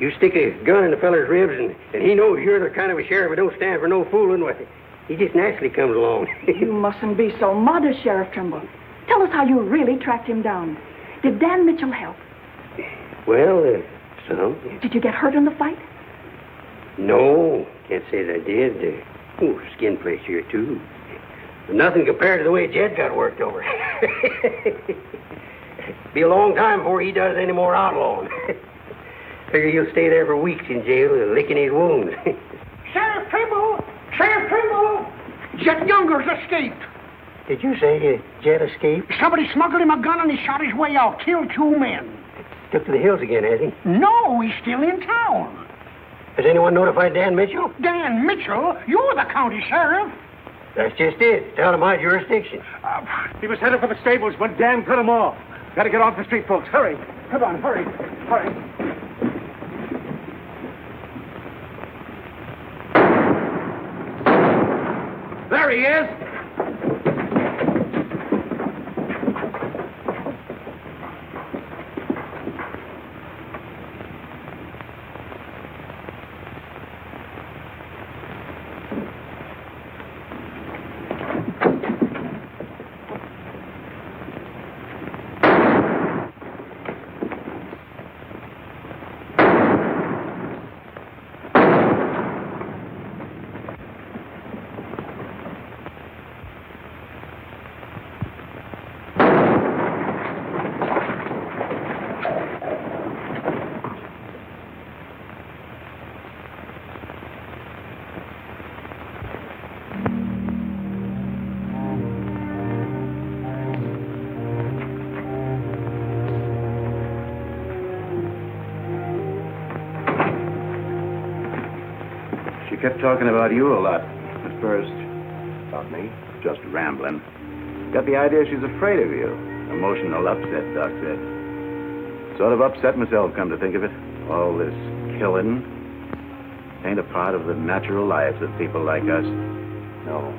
You stick a gun in the feller's ribs and he knows you're the kind of a sheriff who don't stand for no fooling. Well, he just naturally comes along. You mustn't be so modest, Sheriff Trimble. Tell us how you really tracked him down. Did Dan Mitchell help? Well, some. Did you get hurt in the fight? No, can't say that I did. Skin place here, too. But nothing compared to the way Jed got worked over. Be a long time before he does any more outlawing. Figure he'll stay there for weeks in jail, licking his wounds. Sheriff Trimble! Sheriff Jet Younger's escaped. Did you say Jet escaped? Somebody smuggled him a gun and he shot his way out. Killed 2 men. Took to the hills again, has he? No, he's still in town. Has anyone notified Dan Mitchell? Dan Mitchell? You're the county sheriff. That's just it. It's out of my jurisdiction. He was headed for the stables, but Dan cut him off. Got to get off the street, folks. Hurry. Come on, hurry. Hurry. There he is. Kept talking about you a lot at first. About me? Just rambling. Got the idea she's afraid of you. Emotional upset, Doc said. Sort of upset myself, come to think of it. All this killing ain't a part of the natural lives of people like us. No.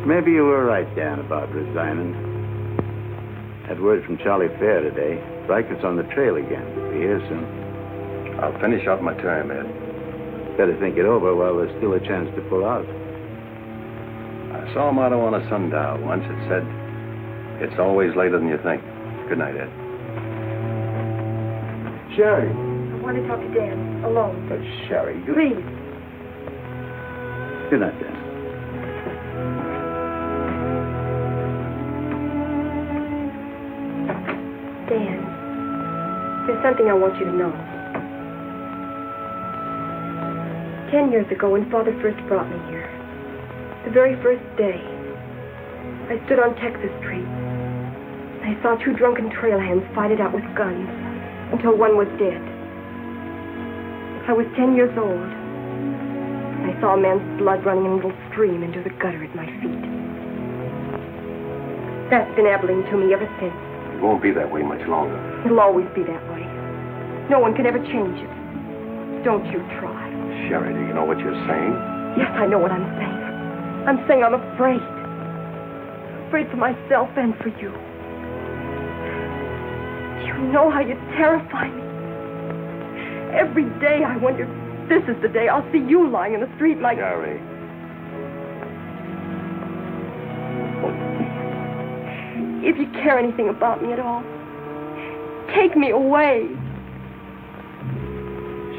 Maybe you were right, Dan, about resigning. Had word from Charlie Fair today. Reichert's on the trail again. Be here soon. I'll finish out my term, Ed. Better think it over while there's still a chance to pull out. I saw a motto on a sundial once. It said, "It's always later than you think." Good night, Ed. Sherry. I want to talk to Dan, alone. But Sherry, you... Please. Good night, Dan. Dan, there's something I want you to know. 10 years ago, when Father first brought me here, the very first day, I stood on Texas Street. I saw 2 drunken trail hands fight it out with guns until one was dead. I was 10 years old. I saw a man's blood running in a little stream into the gutter at my feet. That's been Abilene to me ever since. It won't be that way much longer. It'll always be that way. No one can ever change it. Don't you try. Sherry, do you know what you're saying? Yes, I know what I'm saying. I'm saying I'm afraid. Afraid for myself and for you. Do you know how you terrify me? Every day I wonder if this is the day I'll see you lying in the street like... Sherry. If you care anything about me at all, take me away.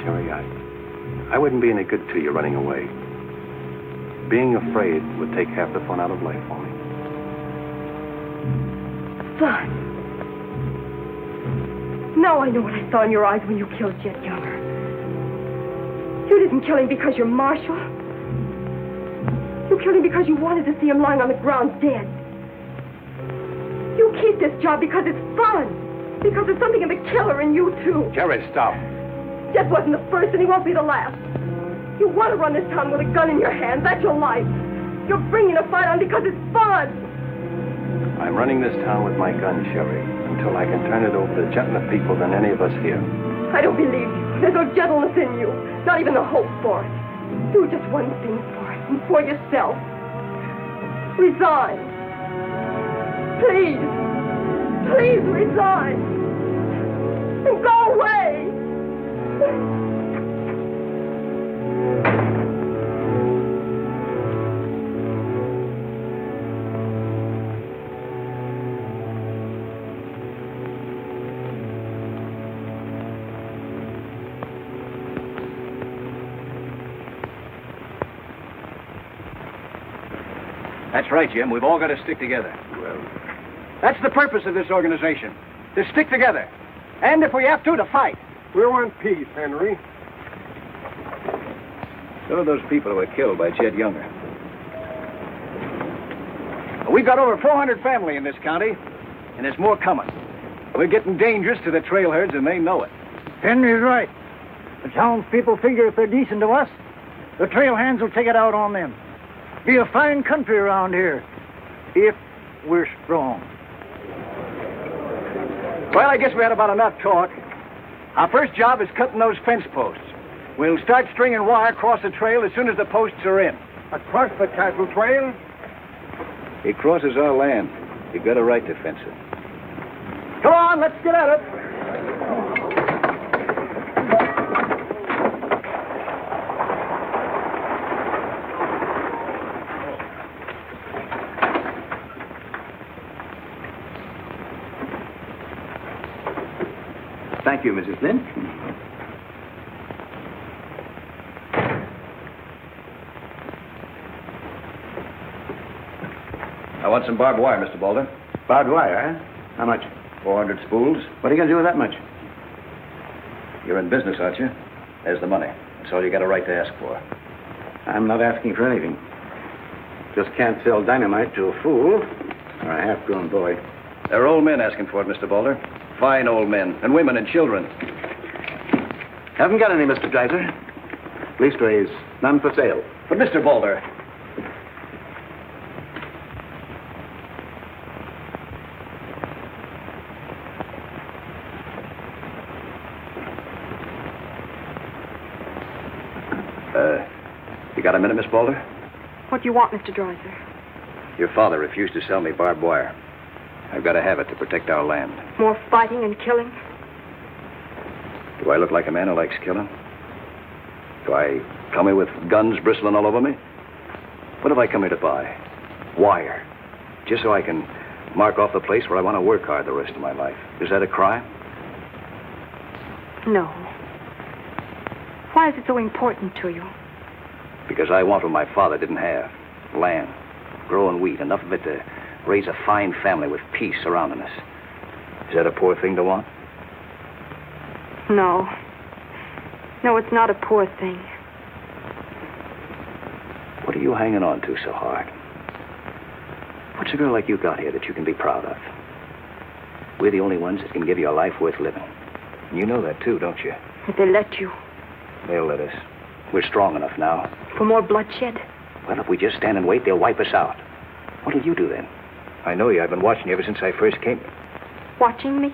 Sherry, I wouldn't be any good to you running away. Being afraid would take half the fun out of life for me. Fun? Now I know what I saw in your eyes when you killed Jet Younger. You didn't kill him because you're Marshal. You killed him because you wanted to see him lying on the ground dead. You keep this job because it's fun. Because there's something in the killer in you, too. Sherry, stop. Jet wasn't the first, and he won't be the last. You want to run this town with a gun in your hand. That's your life. You're bringing a fight on because it's fun. I'm running this town with my gun, Sherry, until I can turn it over to gentler people than any of us here. I don't believe you. There's no gentleness in you. Not even the hope for it. Do just one thing for it, and for yourself. Resign. Please. Please resign. And go away. That's right, Jim. We've all got to stick together. Well, that's the purpose of this organization. To stick together. And if we have to fight. We want peace, Henry. So are those people who were killed by Jet Younger. We've got over 400 family in this county, and there's more coming. We're getting dangerous to the trailherds, and they know it. Henry's right. The townspeople figure if they're decent to us, the trail hands will take it out on them. Be a fine country around here, if we're strong. Well, I guess we had about enough talk. Our first job is cutting those fence posts. We'll start stringing wire across the trail as soon as the posts are in. Across the cattle trail? It crosses our land. You've got a right to fence it. Come on, let's get at it. Thank you, Mrs. Flynn. I want some barbed wire, Mr. Boulder. Barbed wire, huh? How much? 400 spools. What are you going to do with that much? You're in business, aren't you? There's the money. That's all you got a right to ask for. I'm not asking for anything. Just can't sell dynamite to a fool or a half-grown boy. There are old men asking for it, Mr. Boulder. Fine old men, and women and children. Haven't got any, Mr. Dreiser. Leastways, none for sale. But, Mr. Boulder... You got a minute, Miss Boulder? What do you want, Mr. Dreiser? Your father refused to sell me barbed wire. I've got to have it to protect our land. More fighting and killing? Do I look like a man who likes killing? Do I come here with guns bristling all over me? What have I come here to buy? Wire. Just so I can mark off the place where I want to work hard the rest of my life. Is that a crime? No. Why is it so important to you? Because I want what my father didn't have. Land. Growing wheat. Enough of it to raise a fine family with peace surrounding us. Is that a poor thing to want? No. No, it's not a poor thing. What are you hanging on to so hard? What's a girl like you got here that you can be proud of? We're the only ones that can give you a life worth living. You know that, too, don't you? If they let you. They'll let us. We're strong enough now. For more bloodshed? Well, if we just stand and wait, they'll wipe us out. What'll you do then? I know you. I've been watching you ever since I first came. Watching me?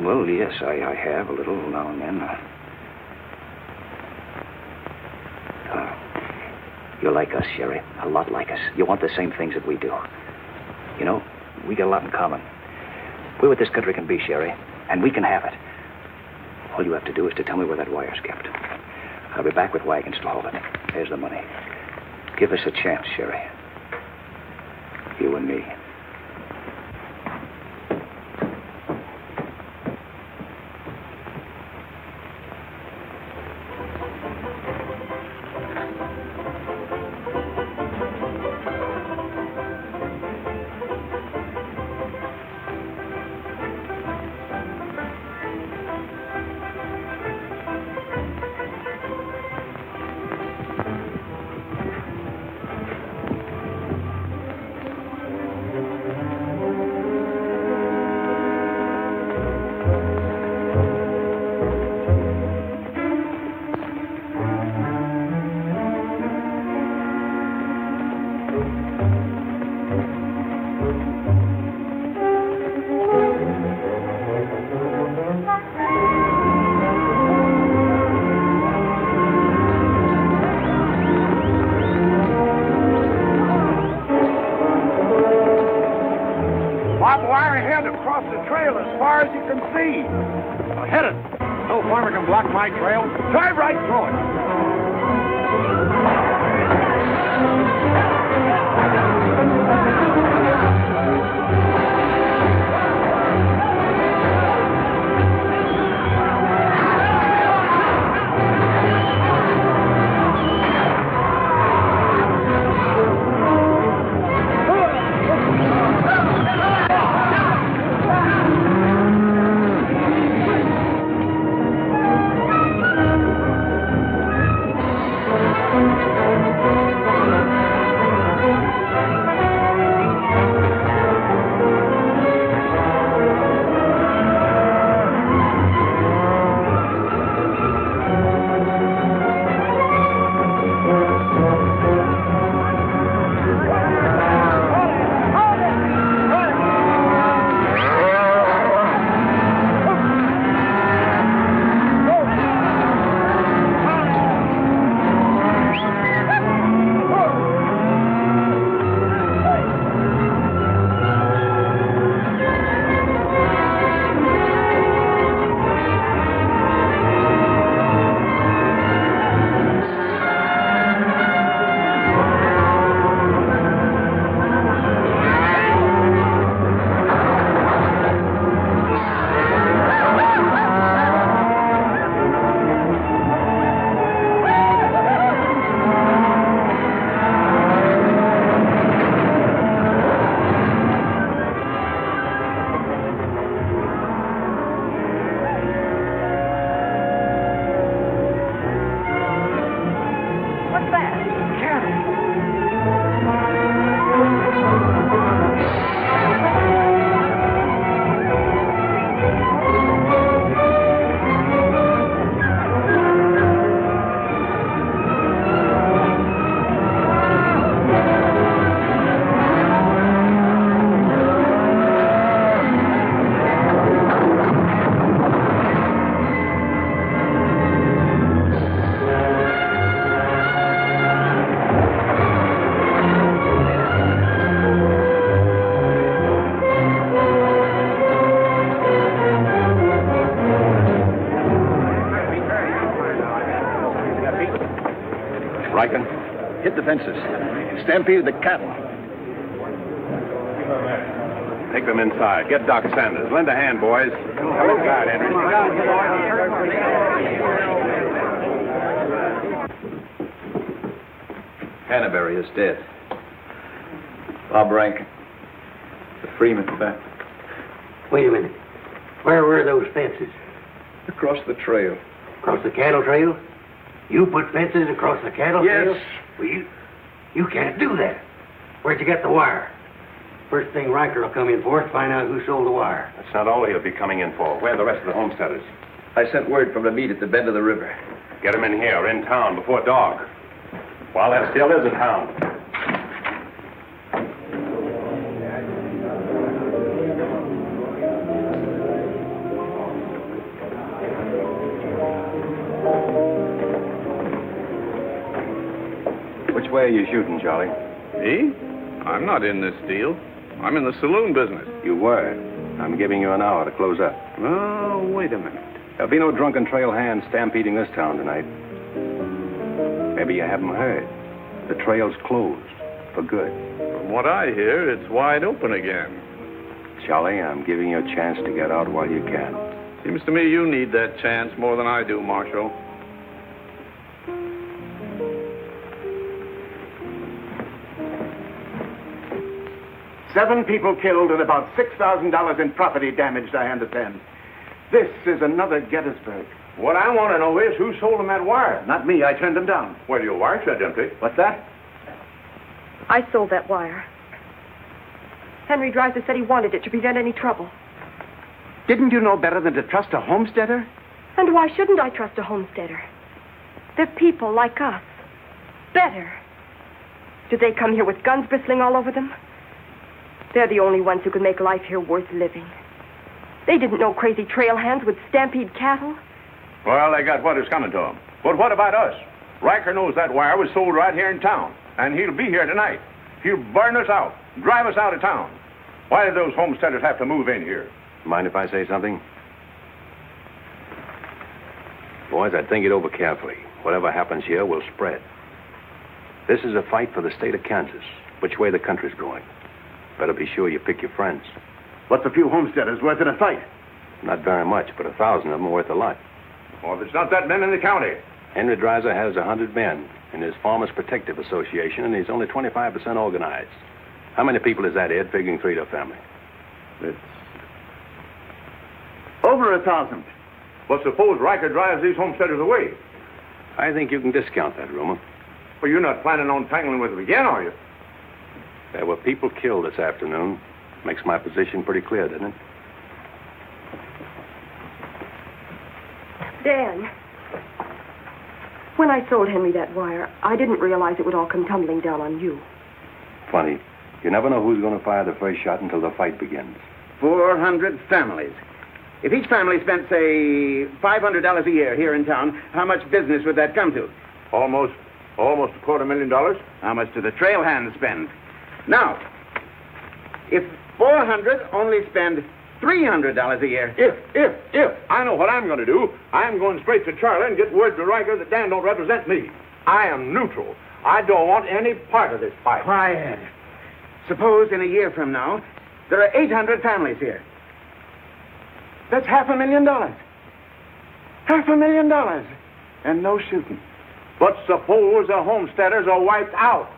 Well, yes, I have a little now and then. You're like us, Sherry. A lot like us. You want the same things that we do. You know, we got a lot in common. We're what this country can be, Sherry, and we can have it. All you have to do is to tell me where that wire's kept. I'll be back with wagons to haul it. There's the money. Give us a chance, Sherry. You and me. My trail. Drive right through it. Riker? Hit the fences. Stampeded the cattle. Take them inside. Get Doc Sanders. Lend a hand, boys. Come inside, Henry. Canterbury is dead. Bob Rankin. The Freeman family. Wait a minute. Where were those fences? Across the trail. Across the cattle trail? You put fences across the cattle trail? Yes. Well, you can't do that. Where'd you get the wire? First thing Riker will come in for is find out who sold the wire. That's not all he'll be coming in for. Where are the rest of the homesteaders? I sent word from the meet at the bend of the river. Get them in here, in town, before dark. While that still is in town. Which way are you shooting, Charlie? Me? I'm not in this deal. I'm in the saloon business. You were. I'm giving you an hour to close up. Oh, wait a minute. There'll be no drunken trail hands stampeding this town tonight. Maybe you haven't heard. The trail's closed. For good. From what I hear, it's wide open again. Charlie, I'm giving you a chance to get out while you can. Seems to me you need that chance more than I do, Marshal. Seven people killed and about $6,000 in property damaged, I understand. This is another Gettysburg. What I want to know is who sold them that wire? Not me. I turned them down. Well, your wire said empty. What's that? I sold that wire. Henry Dreiser said he wanted it to prevent any trouble. Didn't you know better than to trust a homesteader? And why shouldn't I trust a homesteader? They're people like us. Better. Did they come here with guns bristling all over them? They're the only ones who can make life here worth living. They didn't know crazy trail hands would stampede cattle. Well, they got what is coming to them. But what about us? Riker knows that wire was sold right here in town, and he'll be here tonight. He'll burn us out, drive us out of town. Why did those homesteaders have to move in here? Mind if I say something? Boys, I'd think it over carefully. Whatever happens here will spread. This is a fight for the state of Kansas, which way the country's going. Better be sure you pick your friends. What's a few homesteaders worth in a fight? Not very much, but 1,000 of them are worth a lot. Well, there's not that many in the county. Henry Dreiser has 100 men in his Farmers Protective Association, and he's only 25% organized. How many people is that, Ed, figuring 3 to a family? It's over 1,000. Well, suppose Riker drives these homesteaders away. I think you can discount that rumor. Well, you're not planning on tangling with them again, are you? There were people killed this afternoon. Makes my position pretty clear, doesn't it? Dan, when I sold Henry that wire, I didn't realize it would all come tumbling down on you. Funny. You never know who's going to fire the first shot until the fight begins. 400 families. If each family spent, say, $500 a year here in town, how much business would that come to? Almost $250,000. How much do the trail hands spend? Now, if 400 only spend $300 a year. If. I know what I'm going to do. I'm going straight to Charlie and get word to Riker that Dan don't represent me. I am neutral. I don't want any part of this fight. Quiet. Suppose in a year from now, there are 800 families here. That's $500,000. $500,000. And no shooting. But suppose the homesteaders are wiped out.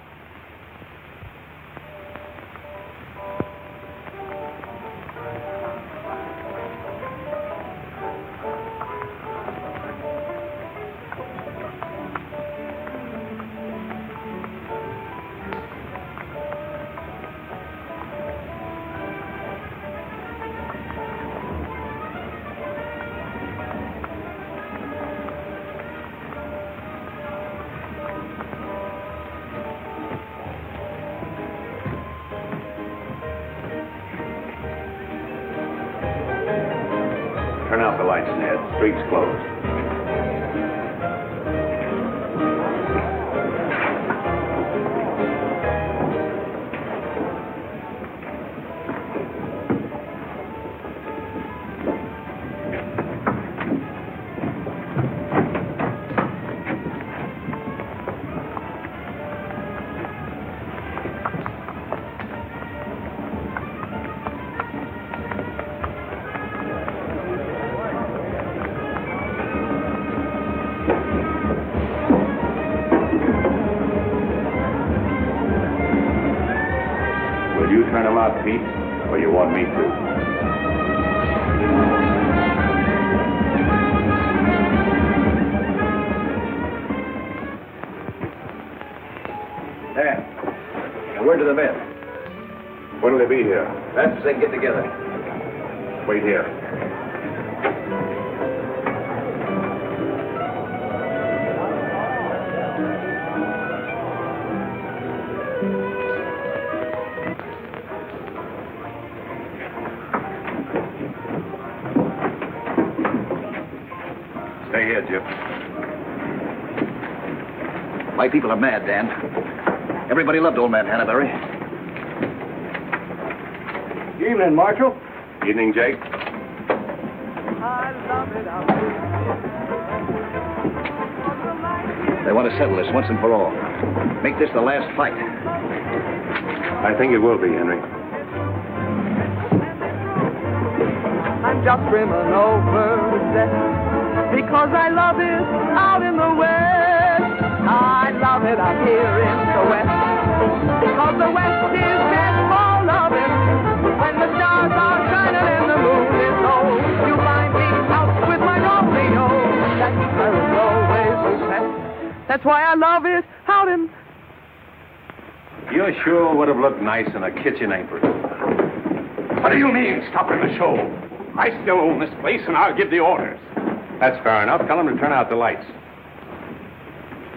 Turn out the lights, Ned. Street's closed. out, Pete, or you want me to? Dan, a word to the men. When'll they be here? Fast as they can get together. Wait here. Stay here, Jip. My people are mad, Dan. Everybody loved old man Hannaberry. Evening, Marshal. Evening, Jake. They want to settle this once and for all. Make this the last fight. I think it will be, Henry. I'm just brimming over with zest because I love it out in the west. I love it out here in the west because the west is meant for loving. When the stars are shining and the moon is low, you find me out with my Romeo. That's where it's always best. That's why I love it out in. You sure would have looked nice in a kitchen apron. What do you mean, stopping the show? I still own this place, and I'll give the orders. That's fair enough. Tell them to turn out the lights.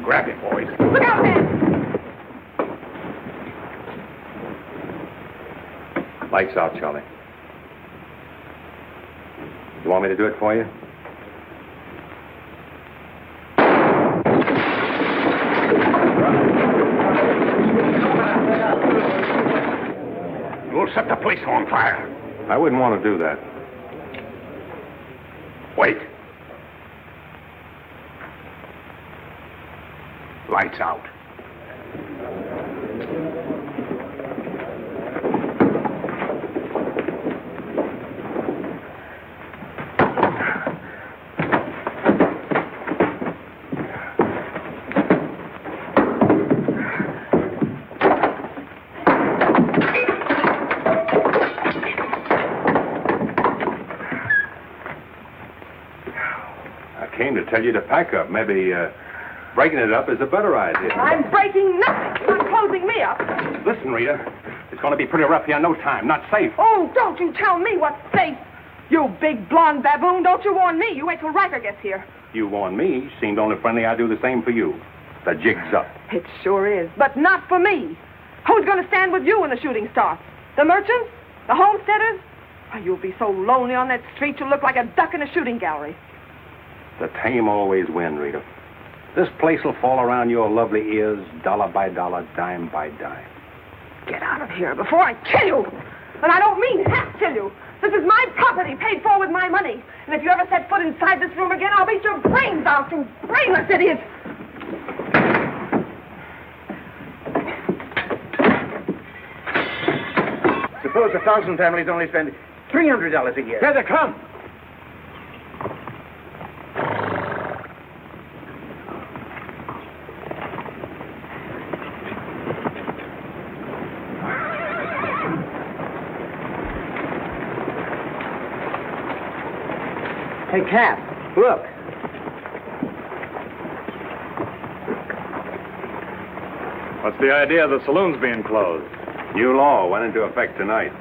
Grab it, boys. Look out, man! Lights out, Charlie. You want me to do it for you? You'll set the place on fire. I wouldn't want to do that. Wait. Lights out. I came to tell you to pack up. Maybe breaking it up is a better idea. I'm breaking nothing. You're not closing me up. Listen, Rita. It's going to be pretty rough here in no time. Not safe. Oh, don't you tell me what's safe. You big blonde baboon, don't you warn me. You wait till Riker gets here. You warn me. Seemed only friendly I'd do the same for you. The jig's up. It sure is, but not for me. Who's going to stand with you when the shooting starts? The merchants? The homesteaders? Oh, you'll be so lonely on that street you'll look like a duck in a shooting gallery. The tame always win, Rita. This place will fall around your lovely ears, dollar by dollar, dime by dime. Get out of here before I kill you. And I don't mean half kill you. This is my property, paid for with my money. And if you ever set foot inside this room again, I'll beat your brains out, you brainless idiot. Suppose 1,000 families only spend $300 a year. Here they come. Hey, Cap, look. What's the idea of the saloons being closed? New law went into effect tonight.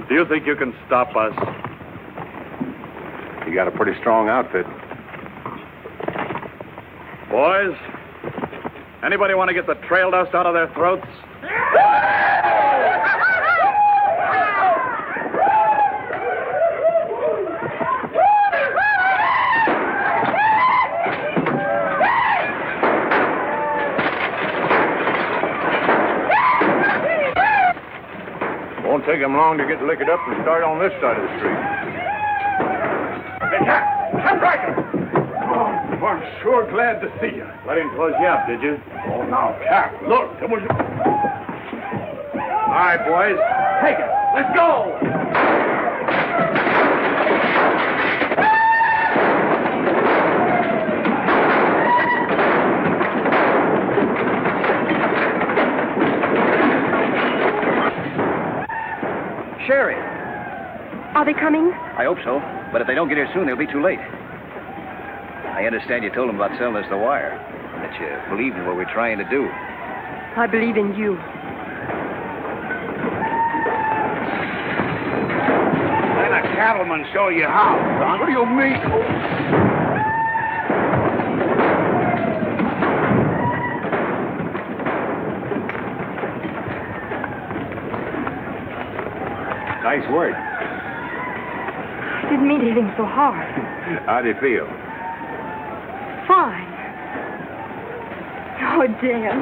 Do you think you can stop us? You got a pretty strong outfit. Boys, anybody want to get the trail dust out of their throats? Won't take him long to get liquored up and start on this side of the street. Hey, Cap Riker! Oh, I'm sure glad to see you. Let him close you up, did you? Oh, now, Cap, look. There was... All right, boys. Take it. Let's go! Are they coming? I hope so, but if they don't get here soon, they'll be too late. I understand you told them about selling us the wire, and that you believed in what we're trying to do. I believe in you. Let a cattleman show you how, son. What do you mean? Nice work. I didn't mean to hit him so hard. How do you feel? Fine. Oh, Dan.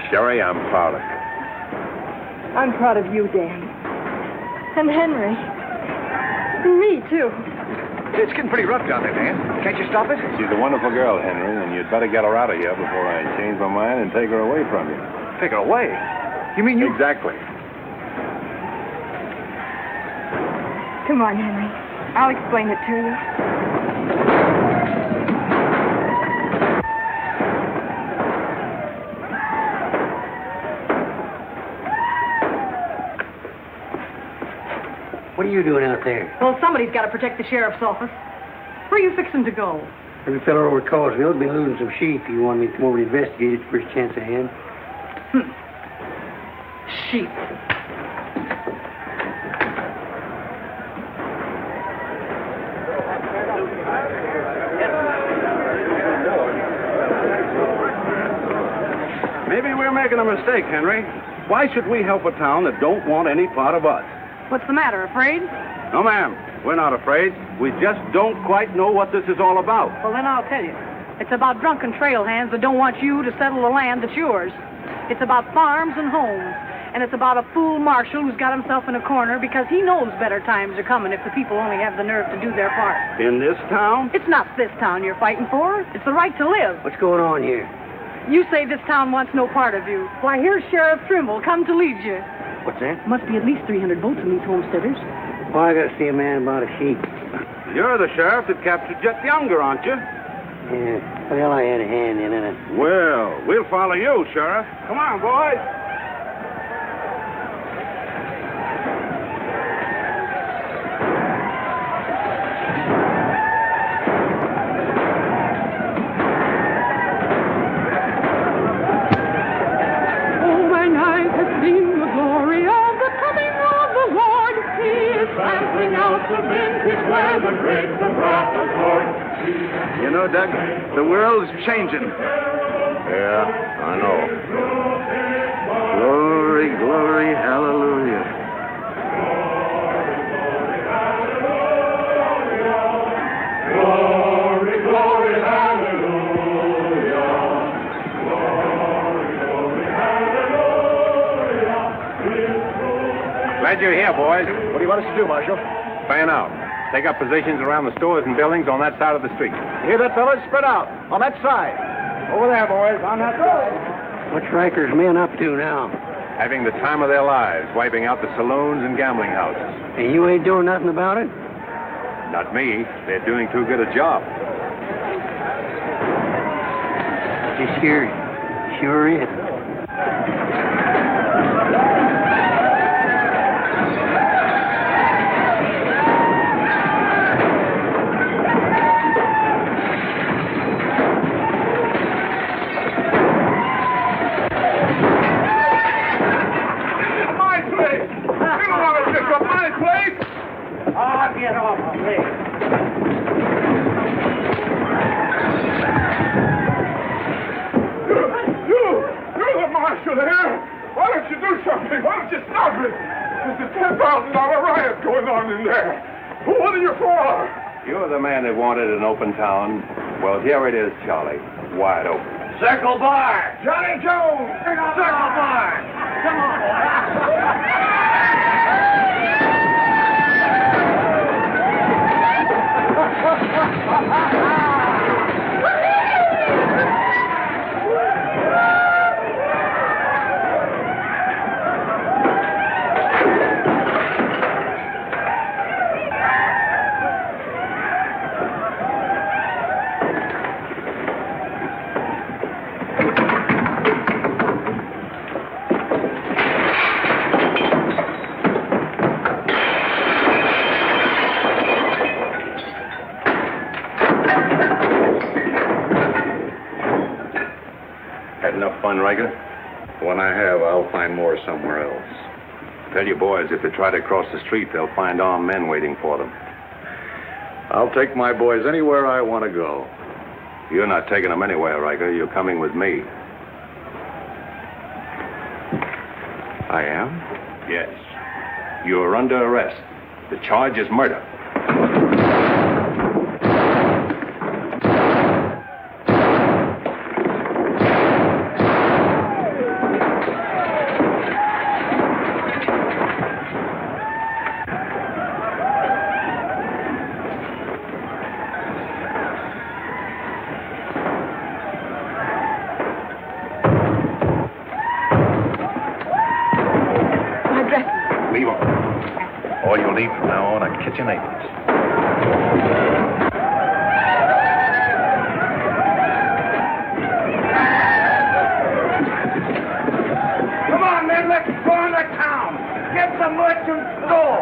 Sherry, I'm proud of you. I'm proud of you, Dan. And Henry. And me, too. It's getting pretty rough down there, Dan. Can't you stop it? She's a wonderful girl, Henry, and you'd better get her out of here before I change my mind and take her away from you. Take her away? You mean you... Exactly. Come on, Henry. I'll explain it to you. What are you doing out there? Well, somebody's got to protect the sheriff's office. Where are you fixing to go? Every fellow over at Causeville's been losing some sheep. You want me to come over to investigate it first chance I had? Sheep. Maybe we're making a mistake, Henry. Why should we help a town that don't want any part of us? What's the matter, afraid? No, ma'am. We're not afraid. We just don't quite know what this is all about. Well, then I'll tell you. It's about drunken trail hands that don't want you to settle the land that's yours. It's about farms and homes. And it's about a fool marshal who's got himself in a corner because he knows better times are coming if the people only have the nerve to do their part. In this town? It's not this town you're fighting for. It's the right to live. What's going on here? You say this town wants no part of you. Why, here's Sheriff Trimble come to lead you. What's that? Must be at least 300 votes in these homesteaders. Well, I got to see a man about a sheep. You're the sheriff that captured Jet Younger, aren't you? Yeah. Well, I had a hand in it. Well, we'll follow you, Sheriff. Come on, boys. You know, Doug, the world's changing. Yeah, I know. Glory, glory, hallelujah. Glory, glory, hallelujah. Glory, glory, hallelujah. Glad you're here, boys. What do you want us to do, Marshal? Fan out. Take up positions around the stores and buildings on that side of the street. Hear that, fellas? Spread out. On that side. Over there, boys. On that side. What's Riker's men up to now? Having the time of their lives, wiping out the saloons and gambling houses. And you ain't doing nothing about it? Not me. They're doing too good a job. This here sure is. Get off of me. You're the marshal here. Why don't you do something? Why don't you stop it? There's a $10,000 riot going on in there. What are you for? You're the man that wanted an open town. Well, here it is, Charlie. Wide open. Circle Bar. Johnny Jones. Circle Bar. Come on. going, Riker? When I have, I'll find more somewhere else. Tell your boys if they try to cross the street, they'll find armed men waiting for them. I'll take my boys anywhere I want to go. You're not taking them anywhere, Riker. You're coming with me. I am? Yes. You're under arrest. The charge is murder. Leave them. All you'll need from now on are kitchen aprons. Come on, men, let's go into town. Get the merchant store.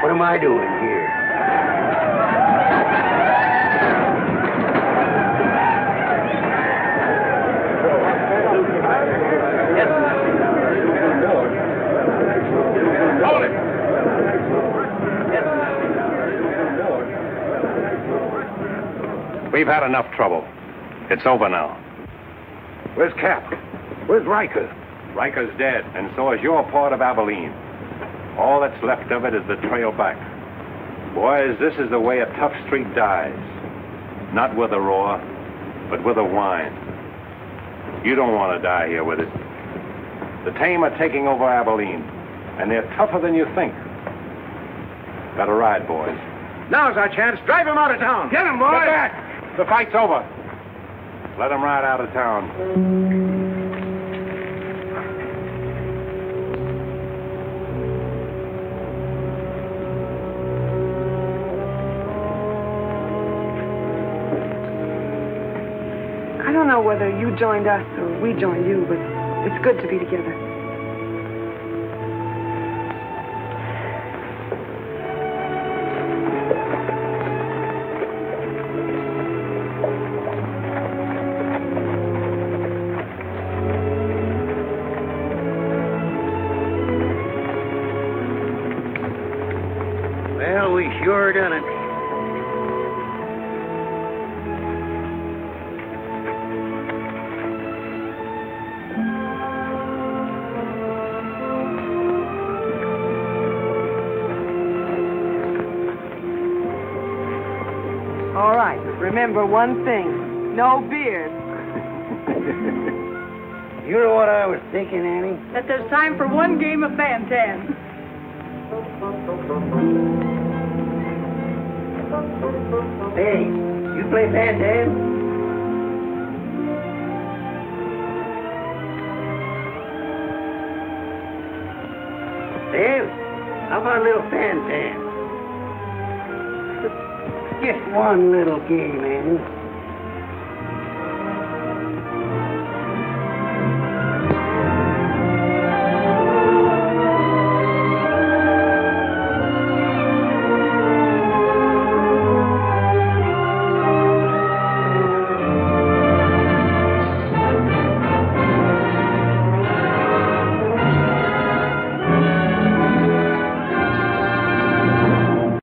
What am I doing here? Hold it! We've had enough trouble. It's over now. Where's Cap? Where's Riker? Riker's dead, and so is your part of Abilene. All that's left of it is the trail back. Boys, this is the way a tough street dies. Not with a roar, but with a whine. You don't want to die here with it. The tame are taking over Abilene, and they're tougher than you think. Better ride, boys. Now's our chance. Drive him out of town. Get him, boy. Get back! The fight's over. Let them ride out of town. I don't know whether you joined us or we joined you, but it's good to be together. Well, we sure done it. All right, remember one thing. No beer. You know what I was thinking, Annie? That there's time for one game of Fan-Tan. Hey, you play Fan-Tan? Dave, how about a little Fan-Tan? Just one little game, Annie.